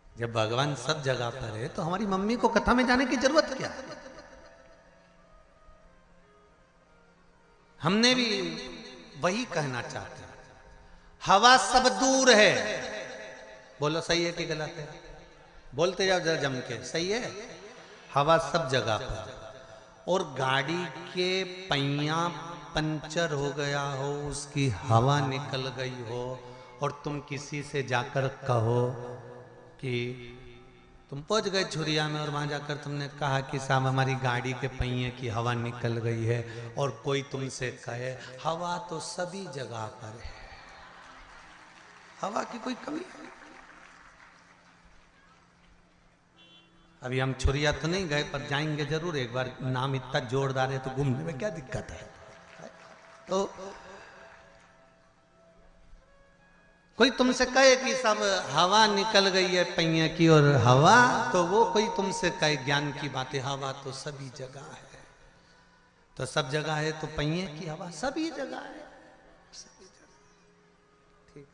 Speaker 1: जब भगवान सब जगह पर है तो हमारी मम्मी को कथा में जाने की जरूरत क्या? हमने भी वही कहना चाहते हैं। हवा सब दूर है, बोलो सही है कि गलत है? बोलते जाओ जरा जम के, सही है। हवा सब जगह पर, और गाड़ी के पहिया पंचर हो गया हो, उसकी हवा निकल गई हो, और तुम किसी से जाकर कहो कि तुम पहुंच गए छुरिया में और वहां जाकर तुमने कहा कि साहब हमारी गाड़ी के पहिए की हवा निकल गई है, और कोई तुमसे कहे हवा तो सभी जगह पर है, हवा की कोई कमी है? अभी हम छुरिया तो नहीं गए पर जाएंगे जरूर एक बार, नाम इतना जोरदार है तो घूमने में क्या दिक्कत है? तो कोई तुमसे कहे कि सब हवा निकल गई है पहिए की, और हवा तो वो कोई तुमसे कहे ज्ञान की बात है, हवा तो सभी जगह है। तो सब जगह है तो पहिए की हवा सभी जगह है, सभी जगह। ठीक।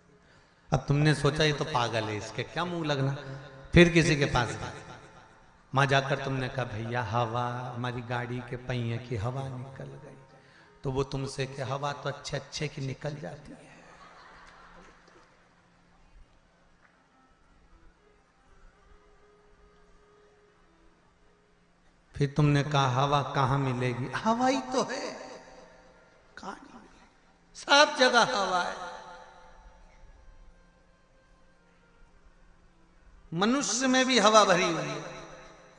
Speaker 1: अब तुमने सोचा ये तो पागल है, इसके क्या मुंह लगना। फिर किसी के पास गए, वहां जाकर तुमने कहा भैया हवा हमारी गाड़ी के पहिए की हवा निकल गई, तो वो तुमसे कि हवा तो अच्छे अच्छे की निकल जाती है। फिर तुमने कहा हवा कहाँ मिलेगी? हवा ही तो है, कहाँ नहीं मिलेगी? सब जगह हवा है। मनुष्य में भी हवा भरी हुई है।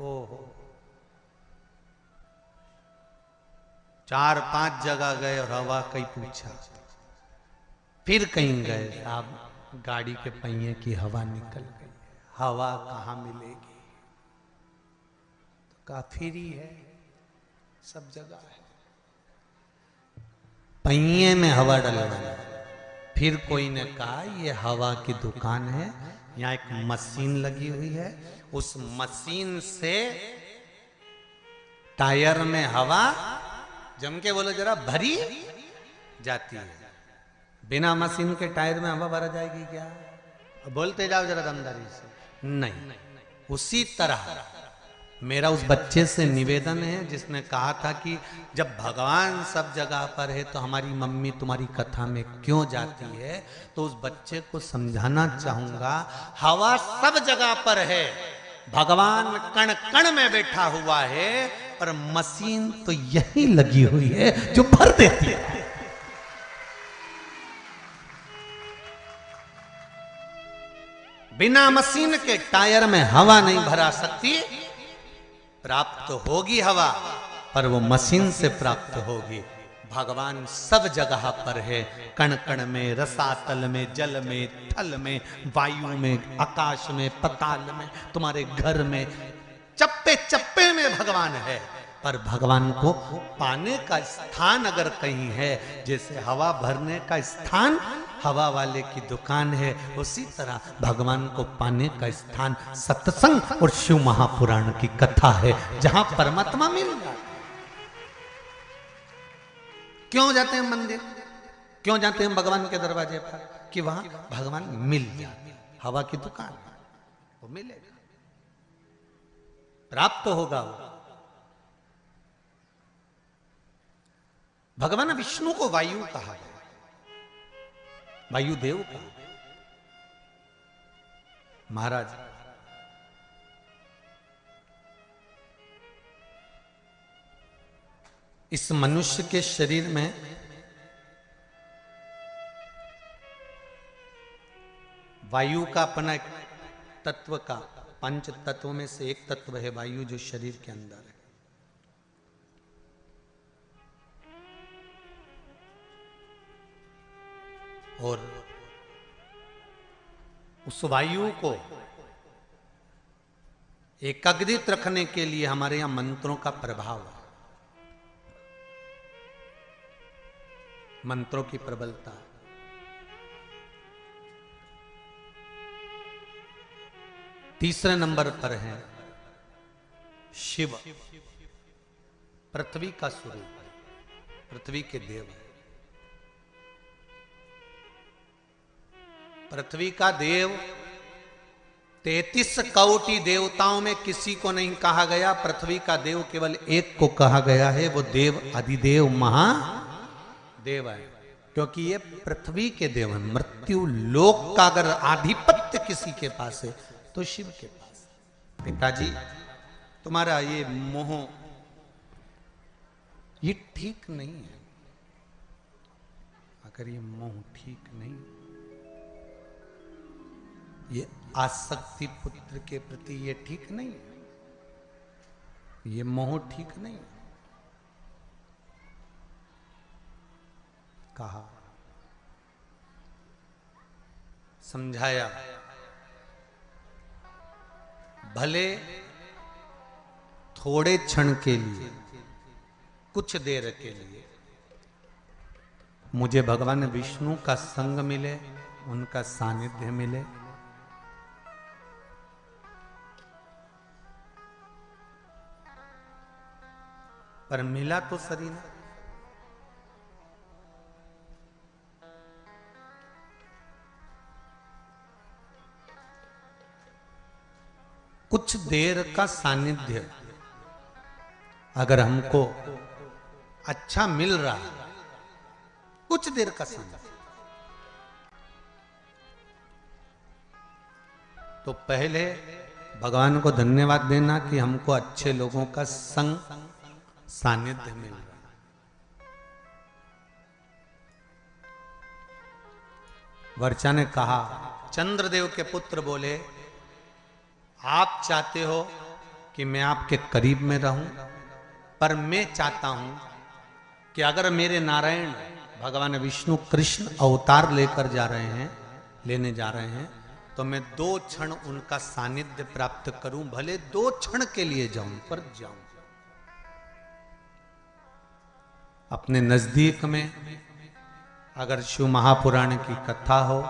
Speaker 1: ओहो, 4-5 जगह गए और हवा कहीं पूछा, फिर कहीं गए, साहब गाड़ी के पहिए की हवा निकल गई, हवा कहाँ मिलेगी? तो कहा फ्री है, सब जगह है, पहिए में हवा डलवाना। फिर कोई ने कहा ये हवा की दुकान है, यहाँ एक मशीन लगी हुई है, उस मशीन से टायर में हवा, जम के बोलो जरा, भरी जाती है। बिना मशीन के टायर में हवा भरा जाएगी क्या? बोलते जाओ जरा दमदारी से। नहीं, उसी तरह मेरा उस बच्चे से निवेदन है जिसने कहा था कि जब भगवान सब जगह पर है तो हमारी मम्मी तुम्हारी कथा में क्यों जाती है, तो उस बच्चे को समझाना चाहूंगा, हवा सब जगह पर है, भगवान कण कण में बैठा हुआ है, और मशीन तो यही लगी हुई है जो भर देती है। बिना मशीन के टायर में हवा नहीं भरा सकती, प्राप्त तो होगी हवा, पर वो मशीन से प्राप्त होगी। भगवान सब जगह पर है, कण कण में, रसातल में, जल में, थल में, वायु में, आकाश में, पताल में, तुम्हारे घर में, चप्पे चप्पे में भगवान है। पर भगवान को पाने का स्थान अगर कहीं है, जैसे हवा भरने का स्थान हवा वाले की दुकान है, उसी तरह भगवान को पाने का स्थान सत्संग और शिव महापुराण की कथा है, जहां परमात्मा मिल जाता है। क्यों जाते हैं मंदिर, क्यों जाते हैं भगवान के दरवाजे पर? कि वहां भगवान मिल जाए। हवा की दुकान है, वो मिलेगा, प्राप्त होगा वो। भगवान विष्णु को वायु कहा गया, वायुदेव कहा। महाराज, इस मनुष्य के शरीर में वायु का अपना एक तत्व का, पंच तत्व में से एक तत्व है वायु, जो शरीर के अंदर है। और उस वायु को एकाग्रित रखने के लिए हमारे यहां मंत्रों का प्रभाव है, मंत्रों की प्रबलता। तीसरे नंबर पर है शिव, पृथ्वी का स्वरूप, पृथ्वी के देव। पृथ्वी का देव 33 कोटि देवताओं में किसी को नहीं कहा गया, पृथ्वी का देव केवल एक को कहा गया है, वो देव अधिदेव महादेव है, क्योंकि ये पृथ्वी के देव हैं। मृत्यु लोक का अगर आधिपत्य किसी के पास है तो शिव के पास। पिताजी, तुम्हारा ये मोह ये ठीक नहीं है, अगर ये मोह ठीक नहीं, ये आसक्ति पुत्र के प्रति ये ठीक नहीं है, ये मोह ठीक नहीं है। कहा, समझाया, भले थोड़े क्षण के लिए, कुछ देर के लिए मुझे भगवान विष्णु का संग मिले, उनका सानिध्य मिले, पर मिला तो सही ना। कुछ देर का सानिध्य अगर हमको अच्छा मिल रहा है, कुछ देर का सानिध्य, तो पहले भगवान को धन्यवाद देना कि हमको अच्छे लोगों का संग सानिध्य मिल रहा है। वर्चा ने कहा, चंद्रदेव के पुत्र बोले, आप चाहते हो कि मैं आपके करीब में रहूं, पर मैं चाहता हूं कि अगर मेरे नारायण भगवान विष्णु कृष्ण अवतार लेकर जा रहे हैं, लेने जा रहे हैं, तो मैं 2 क्षण उनका सानिध्य प्राप्त करूं, भले 2 क्षण के लिए जाऊं, पर जाऊं। अपने नजदीक में अगर शिव महापुराण की कथा हो,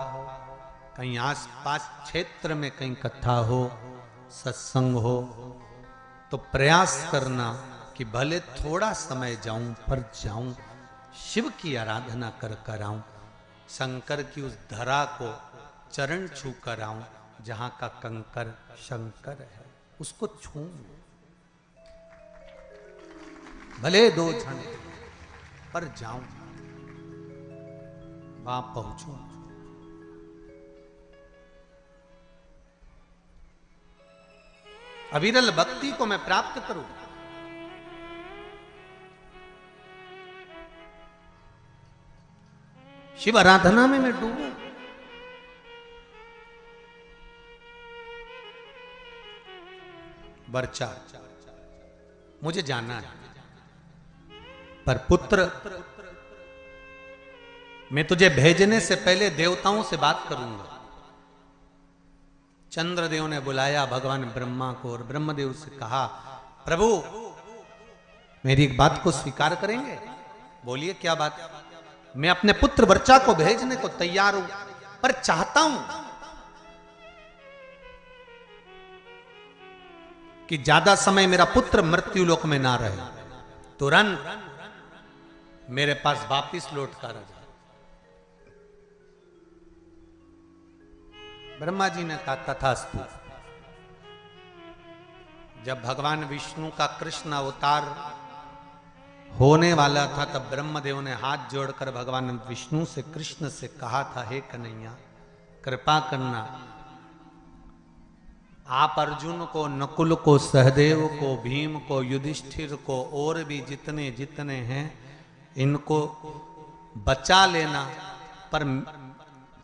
Speaker 1: कहीं आस पास क्षेत्र में कहीं कथा हो, सत्संग हो, तो प्रयास करना कि भले थोड़ा समय जाऊं, पर जाऊं, शिव की आराधना कर कर आऊं, शंकर की उस धरा को चरण छू कर आऊं जहां का कंकर शंकर है, उसको छू, भले 2 क्षण पर जाऊं, वहां पहुंचूं। अविरल भक्ति को मैं प्राप्त करूं। शिव आराधना में मैं डूबूं। वर्चा, मुझे जाना है, पर पुत्र, मैं तुझे भेजने से पहले देवताओं से बात करूंगा। चंद्रदेव ने बुलाया भगवान ब्रह्मा को और ब्रह्मदेव से कहा, प्रभु मेरी एक बात को स्वीकार करेंगे? बोलिए क्या बात? मैं अपने पुत्र वर्चा को भेजने को तैयार हूं, पर चाहता हूं कि ज्यादा समय मेरा पुत्र मृत्यु लोक में ना रहे, तुरंत मेरे पास वापिस लौट कर आ जाए। ब्रह्मा जी ने कहा तथास्तु। जब भगवान विष्णु का कृष्ण अवतार होने वाला था, तब ब्रह्मदेव ने हाथ जोड़कर भगवान विष्णु से, कृष्ण से कहा था, हे कन्हैया कृपा करना, आप अर्जुन को, नकुल को, सहदेव को, भीम को, युधिष्ठिर को और भी जितने जितने हैं इनको बचा लेना, पर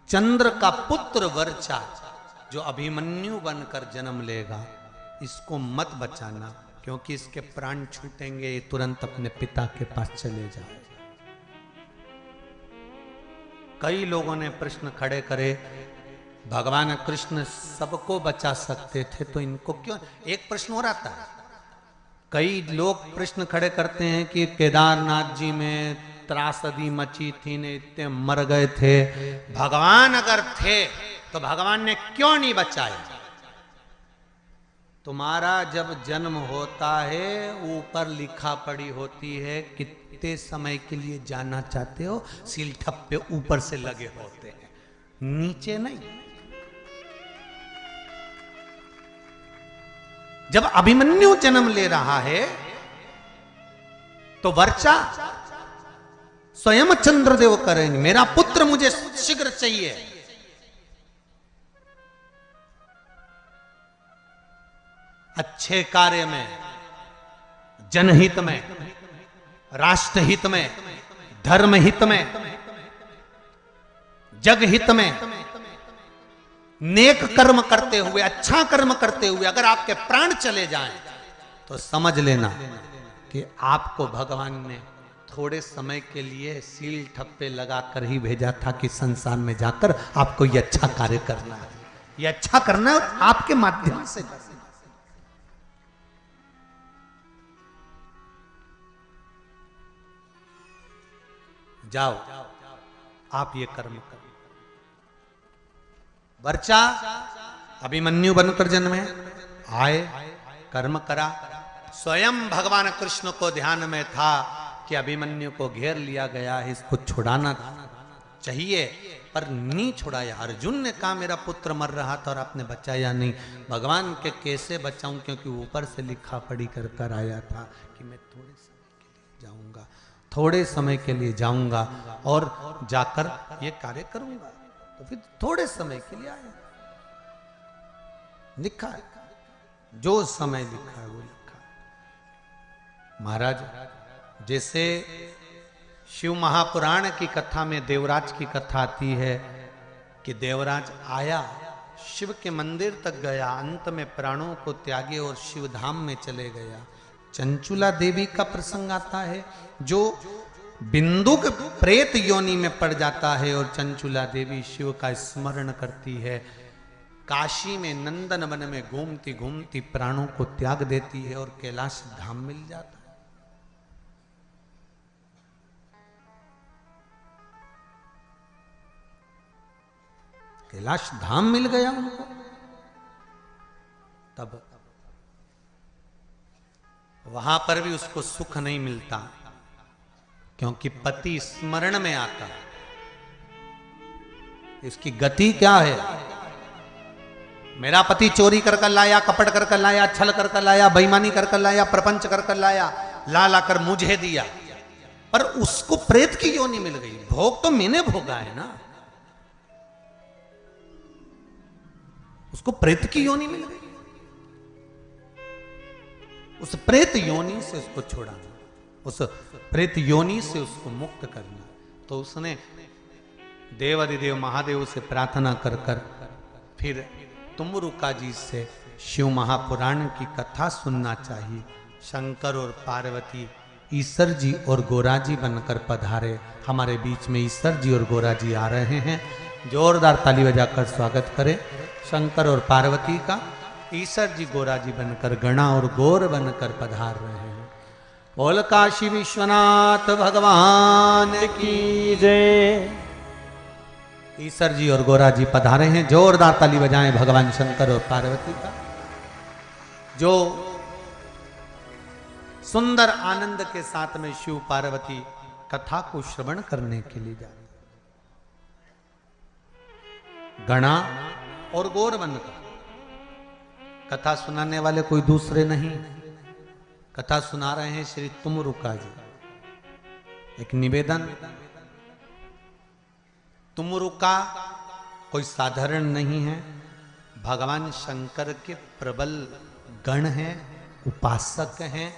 Speaker 1: चंद्र का पुत्र वर्चा जो अभिमन्यु बनकर जन्म लेगा, इसको मत बचाना, क्योंकि इसके प्राण छूटेंगे, ये तुरंत अपने पिता के पास चले जाए। कई लोगों ने प्रश्न खड़े करे, भगवान कृष्ण सबको बचा सकते थे तो इनको क्यों? एक प्रश्न और आता है, कई लोग प्रश्न खड़े करते हैं कि केदारनाथ जी में त्रासदी मची थी, ने इतने मर गए थे, भगवान अगर थे तो भगवान ने क्यों नहीं बचाया? तुम्हारा जब जन्म होता है ऊपर लिखा पड़ी होती है कितने समय के लिए जाना चाहते हो, सील ठप्पे ऊपर से लगे होते हैं, नीचे नहीं। जब अभिमन्यु जन्म ले रहा है तो वर्चा स्वयं चंद्रदेव करेंगे, मेरा पुत्र मुझे शीघ्र चाहिए। अच्छे कार्य में, जनहित में, राष्ट्रहित में, धर्महित में, जगहित में, नेक कर्म करते हुए, अच्छा कर्म करते हुए अगर आपके प्राण चले जाएं तो समझ लेना कि आपको भगवान ने थोड़े समय के लिए सील ठप्पे लगाकर ही भेजा था कि संसार में जाकर आपको ये अच्छा कार्य करना है, ये अच्छा करना है आपके माध्यम से। जाओ आप ये कर्म करो। वर्चा अभिमन्यु बनकर जन्मे, आए, कर्म करा, स्वयं भगवान कृष्ण को ध्यान में था कि अभिमन्यु को घेर लिया गया है, इसको छुड़ाना चाहिए, पर नहीं छुड़ाया। अर्जुन ने कहा मेरा पुत्र मर रहा था और आपने बचाया नहीं। भगवान के कैसे बचाऊं, क्योंकि ऊपर से लिखा पढ़ी कर कर आया था कि मैं थोड़े समय के लिए जाऊंगा, थोड़े समय के लिए जाऊंगा और जाकर ये कार्य करूंगा। तो फिर थोड़े समय के लिए आया, लिखा है, जो समय लिखा है वो लिखा है। महाराज, जैसे शिव महापुराण की कथा में देवराज की कथा आती है कि देवराज आया, शिव के मंदिर तक गया, अंत में प्राणों को त्यागे और शिव धाम में चले गया। चंचुला देवी का प्रसंग आता है, जो बिंदुक प्रेत योनि में पड़ जाता है और चंचुला देवी शिव का स्मरण करती है। काशी में नंदन वन में घूमती घूमती प्राणों को त्याग देती है और कैलाश धाम मिल जाता है। कैलाश धाम मिल गया उनको। तब वहां पर भी उसको सुख नहीं मिलता, क्योंकि पति स्मरण में आता है। इसकी गति क्या है? मेरा पति चोरी कर कर लाया, कपट कर कर लाया, छल कर कर लाया, बेईमानी कर कर लाया, प्रपंच कर कर लाया, ला ला कर मुझे दिया, पर उसको प्रेत की योनि मिल गई। भोग तो मैंने भोगा है ना, उसको प्रेत की योनि मिल गई। उस प्रेत योनि से उसको छोड़ाना, उस प्रेत योनि से उसको मुक्त करना। तो उसने देवाधिदेव महादेव से प्रार्थना कर कर फिर तुमरुका जी से शिव महापुराण की कथा सुनना चाहिए। शंकर और पार्वती ईश्वर जी और गोरा जी बनकर पधारे। हमारे बीच में ईश्वर जी और गोरा जी आ रहे हैं। जोरदार ताली बजाकर स्वागत करें शंकर और पार्वती का। ईश्वर जी गोरा जी बनकर, गणा और गौर बनकर पधार रहे हैं। बोल काशी विश्वनाथ भगवान की
Speaker 2: जय।
Speaker 1: ईश्वर जी और गोरा जी पधारे हैं। जोरदार ताली बजाएं भगवान शंकर और पार्वती का, जो सुंदर आनंद के साथ में शिव पार्वती कथा को श्रवण करने के लिए जा रहे। गणा और गौर बनकर कथा सुनाने वाले कोई दूसरे नहीं, कथा सुना रहे हैं श्री तुमरुका जी। एक निवेदन, तुमरुका कोई साधारण नहीं है, भगवान शंकर के प्रबल गण हैं, उपासक हैं,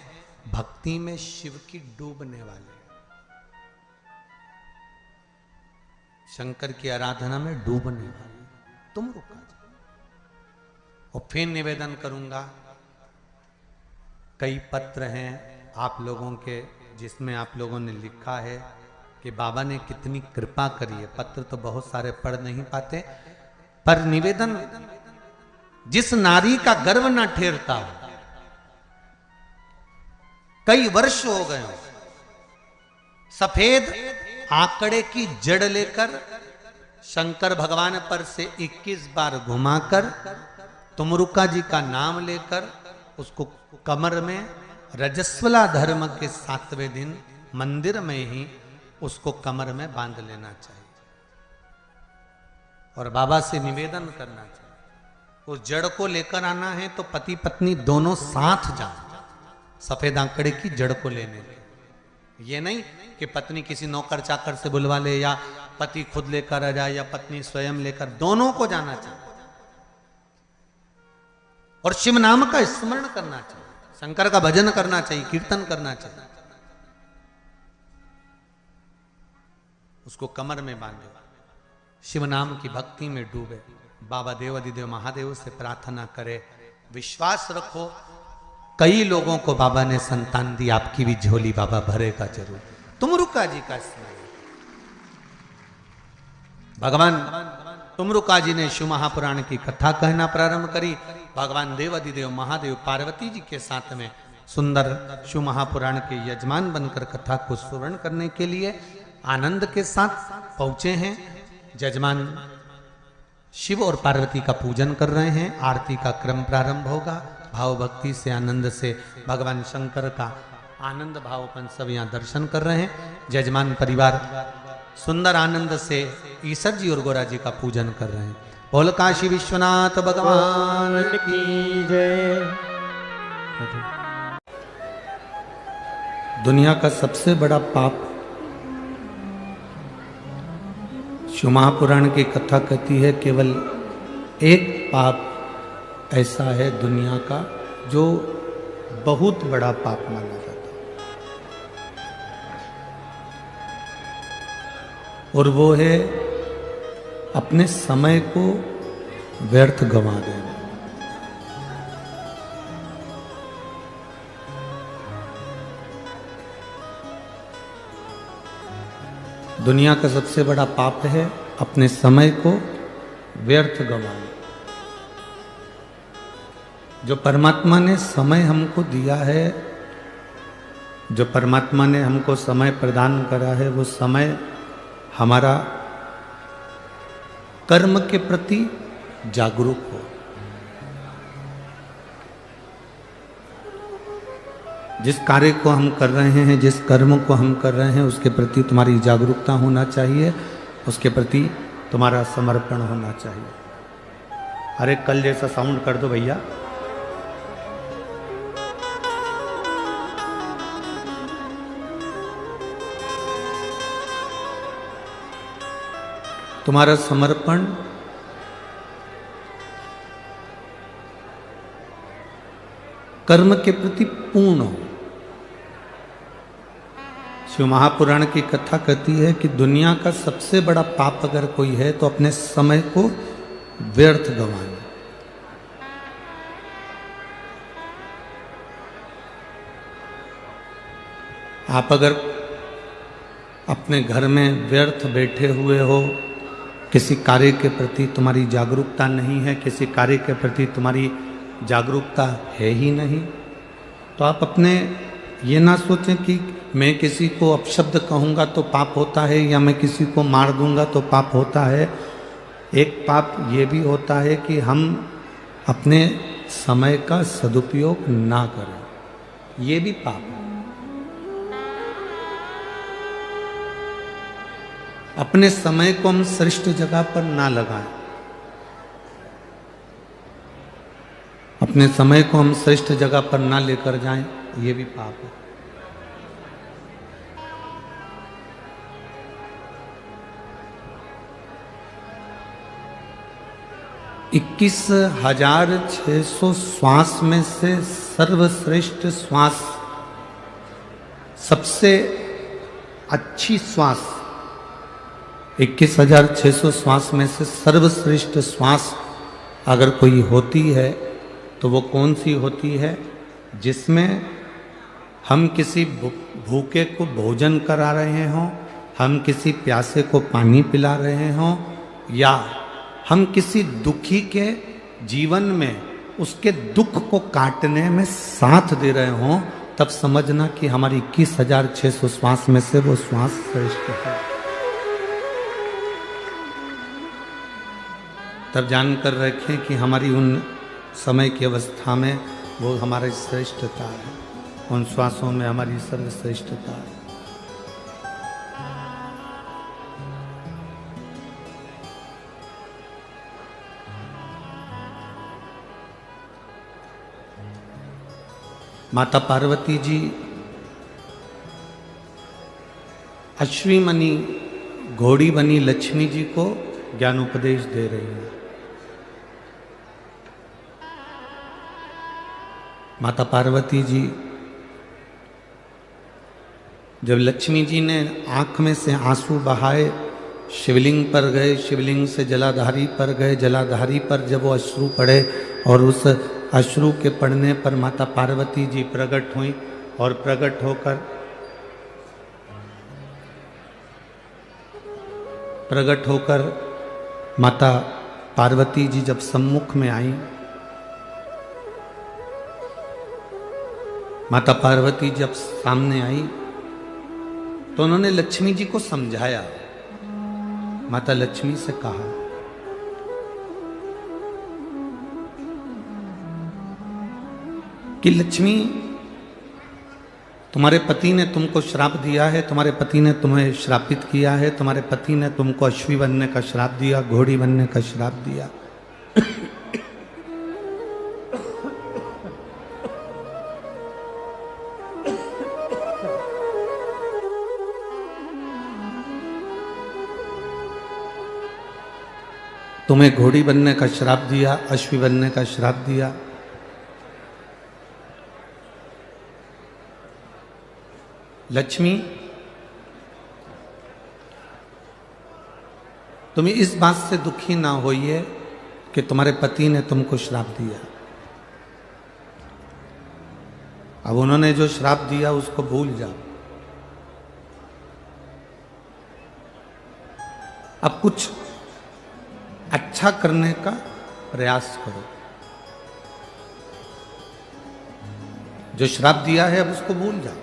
Speaker 1: भक्ति में शिव की डूबने वाले, शंकर की आराधना में डूबने वाले तुमरुका जी। और फिर निवेदन करूंगा, कई पत्र हैं आप लोगों के जिसमें आप लोगों ने लिखा है कि बाबा ने कितनी कृपा करी है। पत्र तो बहुत सारे पढ़ नहीं पाते, पर निवेदन, जिस नारी का गर्व ना ठेरता हो, कई वर्ष हो गए हो, सफेद आंकड़े की जड़ लेकर शंकर भगवान पर से 21 बार घुमाकर तुमरुका जी का नाम लेकर उसको कमर में रजस्वला धर्म के 7वें दिन मंदिर में ही उसको कमर में बांध लेना चाहिए और बाबा से निवेदन करना चाहिए। उस जड़ को लेकर आना है तो पति पत्नी दोनों साथ जाएं, सफेद आंकड़े की जड़ को लेने के। ये नहीं कि पत्नी किसी नौकर चाकर से बुलवा ले या पति खुद लेकर आ जाए या पत्नी स्वयं लेकर, दोनों को जाना चाहिए और शिव नाम का स्मरण करना चाहिए, शंकर का भजन करना चाहिए, कीर्तन करना चाहिए। उसको कमर में बांधे, शिव नाम की भक्ति में डूबे, बाबा देवाधिदेव महादेव से प्रार्थना करे। विश्वास रखो, कई लोगों को बाबा ने संतान दी, आपकी भी झोली बाबा भरेगा जरूर। तुमरुका जी का स्मरण, भगवान तुमरुका जी ने शिव महापुराण की कथा कहना प्रारंभ करी। भगवान देवाधिदेव महादेव पार्वती जी के साथ में सुंदर शिव महापुराण के यजमान बनकर कथा को श्रवण करने के लिए आनंद के साथ पहुंचे हैं। यजमान शिव और पार्वती का पूजन कर रहे हैं। आरती का क्रम प्रारंभ होगा। भाव भक्ति से, आनंद से भगवान शंकर का आनंद भावपन सब यहाँ दर्शन कर रहे हैं। यजमान परिवार सुंदर आनंद से ईश्वर जी और गोरा जी का पूजन कर रहे हैं। बोल काशी विश्वनाथ भगवान
Speaker 2: की जय।
Speaker 1: दुनिया का सबसे बड़ा पाप, शिव महापुराण की कथा कहती है, केवल एक पाप ऐसा है दुनिया का जो बहुत बड़ा पाप माना जाता है, और वो है अपने समय को व्यर्थ गंवा देना। दुनिया का सबसे बड़ा पाप है अपने समय को व्यर्थ गंवाना। जो परमात्मा ने समय हमको दिया है, जो परमात्मा ने हमको समय प्रदान करा है, वो समय हमारा कर्म के प्रति जागरूक हो। जिस कार्य को हम कर रहे हैं, जिस कर्म को हम कर रहे हैं, उसके प्रति तुम्हारी जागरूकता होना चाहिए, उसके प्रति तुम्हारा समर्पण होना चाहिए। अरे कल जैसा साउंड कर दो भैया। तुम्हारा समर्पण कर्म के प्रति पूर्ण हो। शिव महापुराण की कथा कहती है कि दुनिया का सबसे बड़ा पाप अगर कोई है तो अपने समय को व्यर्थ गंवाना। आप अगर अपने घर में व्यर्थ बैठे हुए हो, किसी कार्य के प्रति तुम्हारी जागरूकता नहीं है, किसी कार्य के प्रति तुम्हारी जागरूकता है ही नहीं, तो आप अपने ये ना सोचें कि मैं किसी को अपशब्द कहूँगा तो पाप होता है, या मैं किसी को मार दूंगा तो पाप होता है। एक पाप ये भी होता है कि हम अपने समय का सदुपयोग ना करें, ये भी पाप है। अपने समय को हम श्रेष्ठ जगह पर ना लगाएं, अपने समय को हम श्रेष्ठ जगह पर ना लेकर जाएं, ये भी पाप है। इक्कीस 21,600 श्वास में से सर्वश्रेष्ठ श्वास, सबसे अच्छी श्वास, 21,600 श्वास में से सर्वश्रेष्ठ श्वास अगर कोई होती है तो वो कौन सी होती है? जिसमें हम किसी भूखे को भोजन करा रहे हों, हम किसी प्यासे को पानी पिला रहे हों, या हम किसी दुखी के जीवन में उसके दुख को काटने में साथ दे रहे हों, तब समझना कि हमारी 21,600 श्वास में से वो श्वास श्रेष्ठ है। तब जानकर रखें कि हमारी उन समय की अवस्था में वो हमारी श्रेष्ठता है, उन श्वासों में हमारी सर्वश्रेष्ठता है। माता पार्वती जी अश्वी मनी घोड़ी बनी लक्ष्मी जी को ज्ञानोपदेश दे रही है। माता पार्वती जी जब लक्ष्मी जी ने आंख में से आंसू बहाए, शिवलिंग पर गए, शिवलिंग से जलाधारी पर गए, जलाधारी पर जब वो अश्रु पड़े और उस अश्रु के पड़ने पर माता पार्वती जी प्रकट हुई, और प्रकट होकर माता पार्वती जी जब सम्मुख में आई, माता पार्वती जब सामने आई तो उन्होंने लक्ष्मी जी को समझाया। माता लक्ष्मी से कहा कि लक्ष्मी, तुम्हारे पति ने तुमको श्राप दिया है, तुम्हारे पति ने तुम्हें श्रापित किया है, तुम्हारे पति ने तुमको अश्वी बनने का श्राप दिया, घोड़ी बनने का श्राप दिया। तुम्हें घोड़ी बनने का श्राप दिया, अश्वी बनने का श्राप दिया। लक्ष्मी, तुम इस बात से दुखी ना होइए कि तुम्हारे पति ने तुमको श्राप दिया। अब उन्होंने जो श्राप दिया उसको भूल जाओ। अब कुछ अच्छा करने का प्रयास करो। जो श्राप दिया है अब उसको भूल जाओ।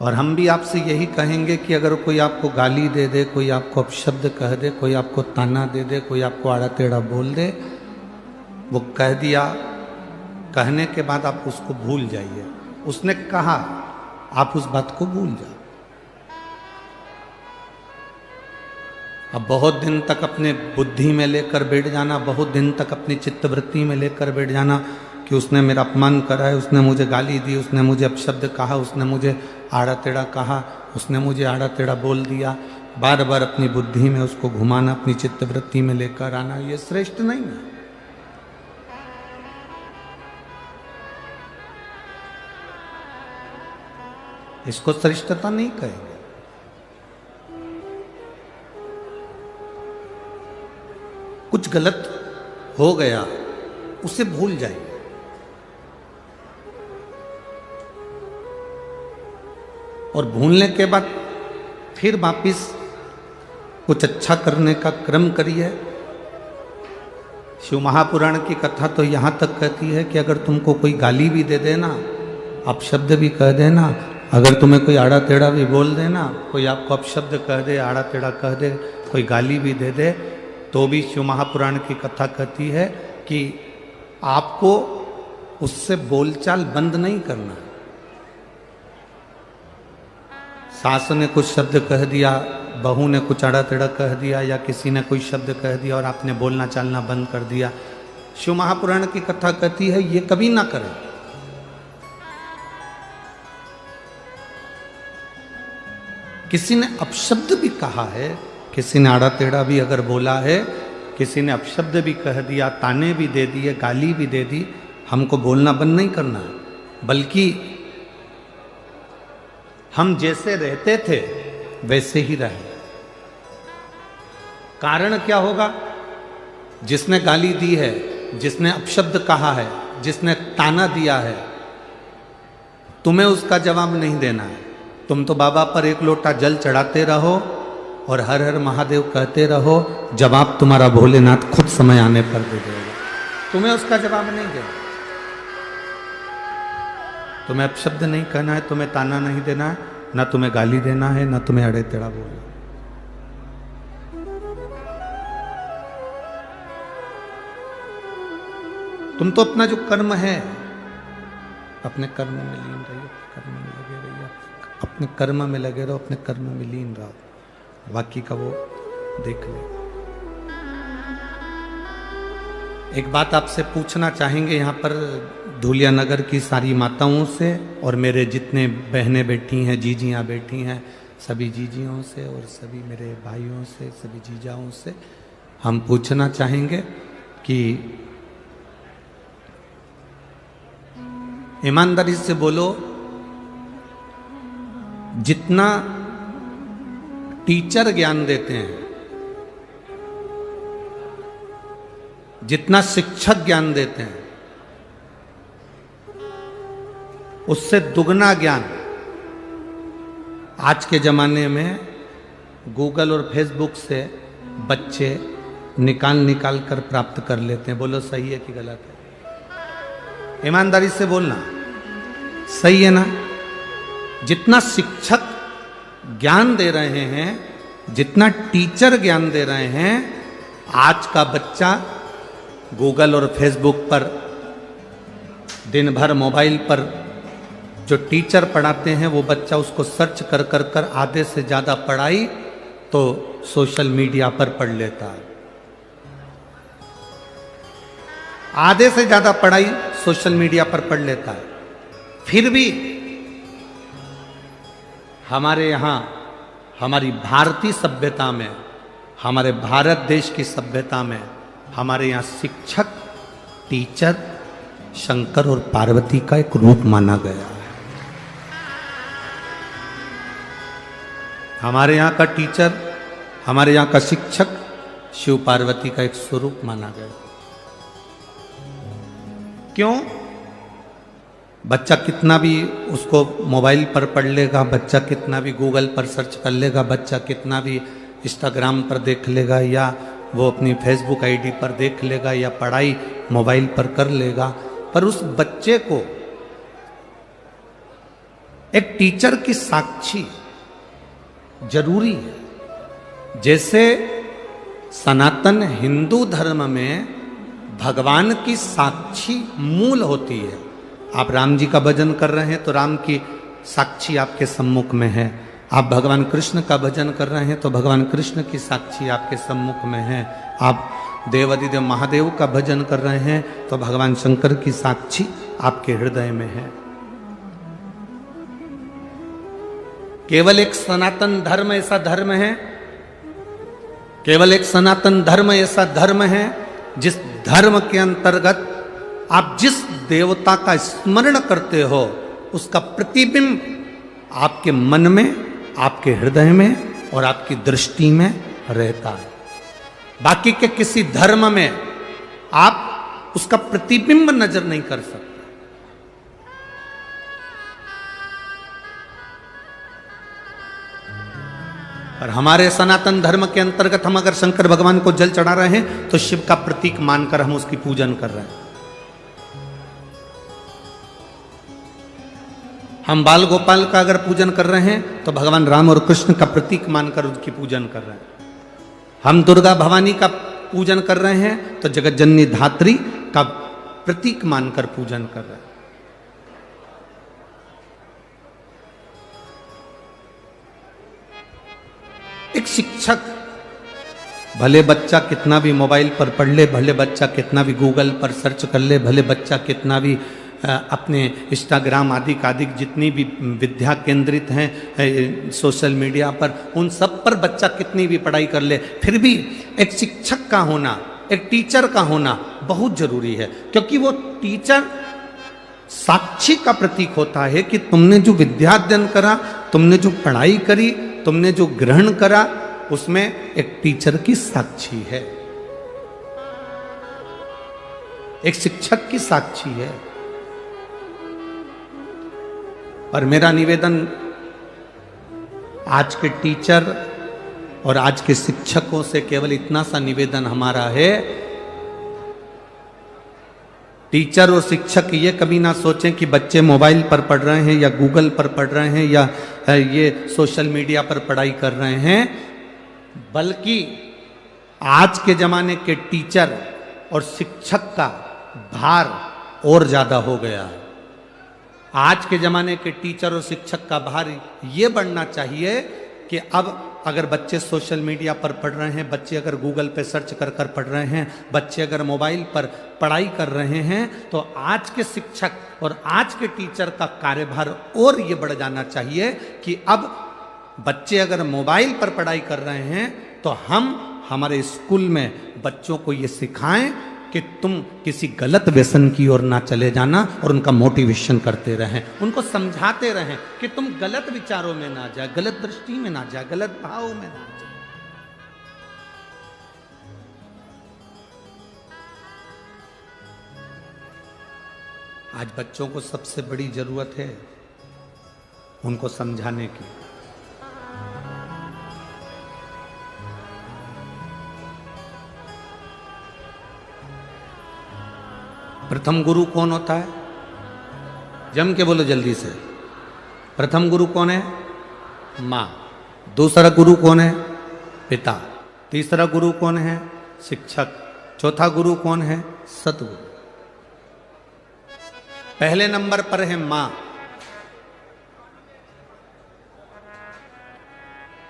Speaker 1: और हम भी आपसे यही कहेंगे कि अगर कोई आपको गाली दे दे, कोई आपको अपशब्द कह दे, कोई आपको ताना दे दे, कोई आपको आड़ा टेढ़ा बोल दे, वो कह दिया, कहने के बाद आप उसको भूल जाइए। उसने कहा, आप उस बात को भूल जाओ। अब बहुत दिन तक अपने बुद्धि में लेकर बैठ जाना, बहुत दिन तक अपनी चित्तवृत्ति में लेकर बैठ जाना कि उसने मेरा अपमान करा है, उसने मुझे गाली दी, उसने मुझे अपशब्द कहा, उसने मुझे आड़ा टेढ़ा कहा, उसने मुझे आड़ा टेढ़ा बोल दिया। बार बार अपनी बुद्धि में उसको घुमाना, अपनी चित्तवृत्ति में लेकर आना, ये श्रेष्ठ नहीं है। इसको श्रेष्ठता नहीं कहेंगे। कुछ गलत हो गया, उसे भूल जाइए। और भूलने के बाद फिर वापिस कुछ अच्छा करने का क्रम करिए। शिव महापुराण की कथा तो यहाँ तक कहती है कि अगर तुमको कोई गाली भी दे देना, अपशब्द भी कह देना, अगर तुम्हें कोई आड़ा टेढ़ा भी बोल देना, कोई आपको अपशब्द कह दे, आड़ा टेढ़ा कह दे, कोई गाली भी दे दे, तो भी शिव महापुराण की कथा कहती है कि आपको उससे बोलचाल बंद नहीं करना। सास ने कुछ शब्द कह दिया, बहू ने कुछ आड़ा टेढ़ा कह दिया, या किसी ने कोई शब्द कह दिया और आपने बोलना चालना बंद कर दिया, शिव महापुराण की कथा कहती है ये कभी ना करें। किसी ने अपशब्द भी कहा है, किसी ने आड़ा टेढ़ा भी अगर बोला है, किसी ने अपशब्द भी कह दिया, ताने भी दे दिए, गाली भी दे दी, हमको बोलना बंद नहीं करना है, बल्कि हम जैसे रहते थे वैसे ही रहे। कारण क्या होगा? जिसने गाली दी है, जिसने अपशब्द कहा है, जिसने ताना दिया है, तुम्हें उसका जवाब नहीं देना है। तुम तो बाबा पर एक लोटा जल चढ़ाते रहो और हर हर महादेव कहते रहो, जवाब तुम्हारा भोलेनाथ खुद समय आने पर दे देगा। तुम्हें उसका जवाब नहीं देना। तुम्हें अपशब्द नहीं कहना है, तुम्हें ताना नहीं देना है, ना तुम्हें गाली देना है, ना तुम्हें अड़े टेढ़ा बोलना। तुम तो अपना जो कर्म है, अपने कर्म में लीन रहिए, कर्म में लगे रहिए, अपने कर्म में लगे रहो, अपने कर्म में लीन रहो, बाकी का वो देख ले। एक बात आपसे पूछना चाहेंगे यहाँ पर धूलिया नगर की सारी माताओं से और मेरे जितने बहनें बैठी हैं, जीजियाँ बैठी हैं, सभी जीजियों से और सभी मेरे भाइयों से, सभी जीजाओं से हम पूछना चाहेंगे कि ईमानदारी से बोलो, जितना टीचर ज्ञान देते हैं, जितना शिक्षक ज्ञान देते हैं, उससे दुगना ज्ञान आज के जमाने में गूगल और फेसबुक से बच्चे निकाल कर प्राप्त कर लेते हैं। बोलो सही है कि गलत है? ईमानदारी से बोलना, सही है ना? जितना शिक्षक ज्ञान दे रहे हैं, जितना टीचर ज्ञान दे रहे हैं, आज का बच्चा गूगल और फेसबुक पर दिन भर मोबाइल पर जो टीचर पढ़ाते हैं वो बच्चा उसको सर्च कर आधे से ज़्यादा पढ़ाई तो सोशल मीडिया पर पढ़ लेता है। आधे से ज़्यादा पढ़ाई सोशल मीडिया पर पढ़ लेता है। फिर भी हमारे यहाँ, हमारी भारतीय सभ्यता में, हमारे भारत देश की सभ्यता में, हमारे यहाँ शिक्षक, टीचर शंकर और पार्वती का एक रूप माना गया है। हमारे यहाँ का टीचर, हमारे यहाँ का शिक्षक शिव पार्वती का एक स्वरूप माना गया। क्यों? बच्चा कितना भी उसको मोबाइल पर पढ़ लेगा, बच्चा कितना भी गूगल पर सर्च कर लेगा, बच्चा कितना भी इंस्टाग्राम पर देख लेगा, या वो अपनी फेसबुक आईडी पर देख लेगा, या पढ़ाई मोबाइल पर कर लेगा, पर उस बच्चे को एक टीचर की साक्षी जरूरी है। जैसे सनातन हिंदू धर्म में भगवान की साक्षी मूल होती है। आप राम जी का भजन कर रहे हैं तो राम की साक्षी आपके सम्मुख में है। आप भगवान कृष्ण का भजन कर रहे हैं तो भगवान कृष्ण की साक्षी आपके सम्मुख में है। आप देवाधिदेव महादेव का भजन कर रहे हैं तो भगवान शंकर की साक्षी आपके हृदय में है। केवल एक सनातन धर्म ऐसा धर्म है, केवल एक सनातन धर्म ऐसा धर्म है जिस धर्म के अंतर्गत आप जिस देवता का स्मरण करते हो उसका प्रतिबिंब आपके मन में, आपके हृदय में और आपकी दृष्टि में रहता है। बाकी के किसी धर्म में आप उसका प्रतिबिंब नजर नहीं कर सकते। और हमारे सनातन धर्म के अंतर्गत हम अगर शंकर भगवान को जल चढ़ा रहे हैं तो शिव का प्रतीक मानकर हम उसकी पूजन कर रहे हैं। हम बाल गोपाल का अगर पूजन कर रहे हैं तो भगवान राम और कृष्ण का प्रतीक मानकर उनकी पूजन कर रहे हैं। हम दुर्गा भवानी का पूजन कर रहे हैं तो जगत जननी धात्री का प्रतीक मानकर पूजन कर रहे हैं। एक शिक्षक, भले बच्चा कितना भी मोबाइल पर पढ़ ले, भले बच्चा कितना भी गूगल पर सर्च कर ले, भले बच्चा कितना भी अपने इंस्टाग्राम आदि जितनी भी विद्या केंद्रित हैं सोशल मीडिया पर, उन सब पर बच्चा कितनी भी पढ़ाई कर ले, फिर भी एक शिक्षक का होना, एक टीचर का होना बहुत जरूरी है। क्योंकि वो टीचर साक्षी का प्रतीक होता है कि तुमने जो विद्या अध्ययन करा, तुमने जो पढ़ाई करी, तुमने जो ग्रहण करा, उसमें एक टीचर की साक्षी है, एक शिक्षक की साक्षी है। और मेरा निवेदन आज के टीचर और आज के शिक्षकों से केवल इतना सा निवेदन हमारा है, टीचर और शिक्षक ये कभी ना सोचें कि बच्चे मोबाइल पर पढ़ रहे हैं या गूगल पर पढ़ रहे हैं या ये सोशल मीडिया पर पढ़ाई कर रहे हैं, बल्कि आज के जमाने के टीचर और शिक्षक का भार और ज्यादा हो गया है। आज के जमाने के टीचर और शिक्षक का भार ये बढ़ना चाहिए कि अब अगर बच्चे सोशल मीडिया पर पढ़ रहे हैं, बच्चे अगर गूगल पे सर्च कर कर पढ़ रहे हैं, बच्चे अगर मोबाइल पर पढ़ाई कर रहे हैं, तो आज के शिक्षक और आज के टीचर का कार्यभार और ये बढ़ जाना चाहिए कि अब बच्चे अगर मोबाइल पर पढ़ाई कर रहे हैं तो हम हमारे स्कूल में बच्चों को ये सिखाएं कि तुम किसी गलत व्यसन की ओर ना चले जाना, और उनका मोटिवेशन करते रहें, उनको समझाते रहें कि तुम गलत विचारों में ना जाए, गलत दृष्टि में ना जाए, गलत भाव में ना जाए। आज बच्चों को सबसे बड़ी जरूरत है उनको समझाने की। प्रथम गुरु कौन होता है? जम के बोलो जल्दी से। प्रथम गुरु कौन है? माँ। दूसरा गुरु कौन है? पिता। तीसरा गुरु कौन है? शिक्षक। चौथा गुरु कौन है? सतगुरु। पहले नंबर पर है माँ।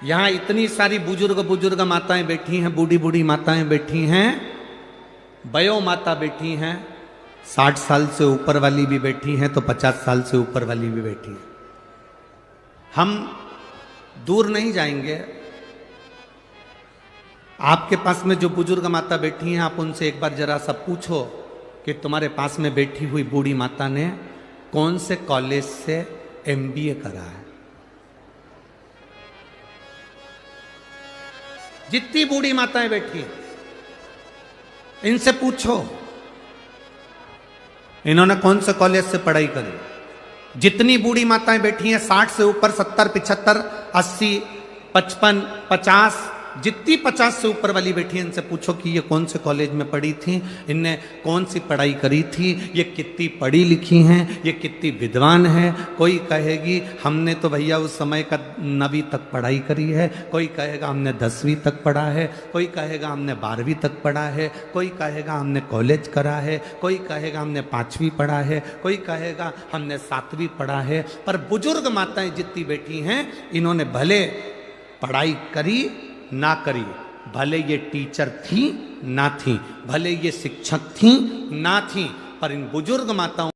Speaker 1: यहां इतनी सारी बुजुर्ग माताएं बैठी हैं, बूढ़ी बूढ़ी माताएं बैठी हैं, वयो माता बैठी हैं, 60 साल से ऊपर वाली भी बैठी हैं, तो 50 साल से ऊपर वाली भी बैठी है। हम दूर नहीं जाएंगे, आपके पास में जो बुजुर्ग माता बैठी हैं, आप उनसे एक बार जरा सा पूछो कि तुम्हारे पास में बैठी हुई बूढ़ी माता ने कौन से कॉलेज से MBA करा है। जितनी बूढ़ी माताएं बैठी हैं, इनसे पूछो इन्होंने कौन से कॉलेज से पढ़ाई करी। जितनी बूढ़ी माताएं बैठी हैं 60 से ऊपर, 70, 75, 80, 55, 50, जितनी 50 से ऊपर वाली बैठी हैं, इनसे पूछो कि ये कौन से कॉलेज में पढ़ी थी, इनने कौन सी पढ़ाई करी थी, ये कितनी पढ़ी लिखी हैं, ये कितनी विद्वान है। कोई कहेगी हमने तो भैया उस समय का 9वीं तक पढ़ाई करी है, कोई कहेगा हमने 10वीं तक पढ़ा है, कोई कहेगा हमने 12वीं तक पढ़ा है, कोई कहेगा हमने कॉलेज करा है, कोई कहेगा हमने 5वीं पढ़ा है, कोई कहेगा हमने 7वीं पढ़ा है। पर बुजुर्ग माताएं जितनी बैठी हैं, इन्होंने भले पढ़ाई करी ना करी, भले ये टीचर थी ना थी, भले ये शिक्षक थी ना थी, पर इन बुजुर्ग माताओं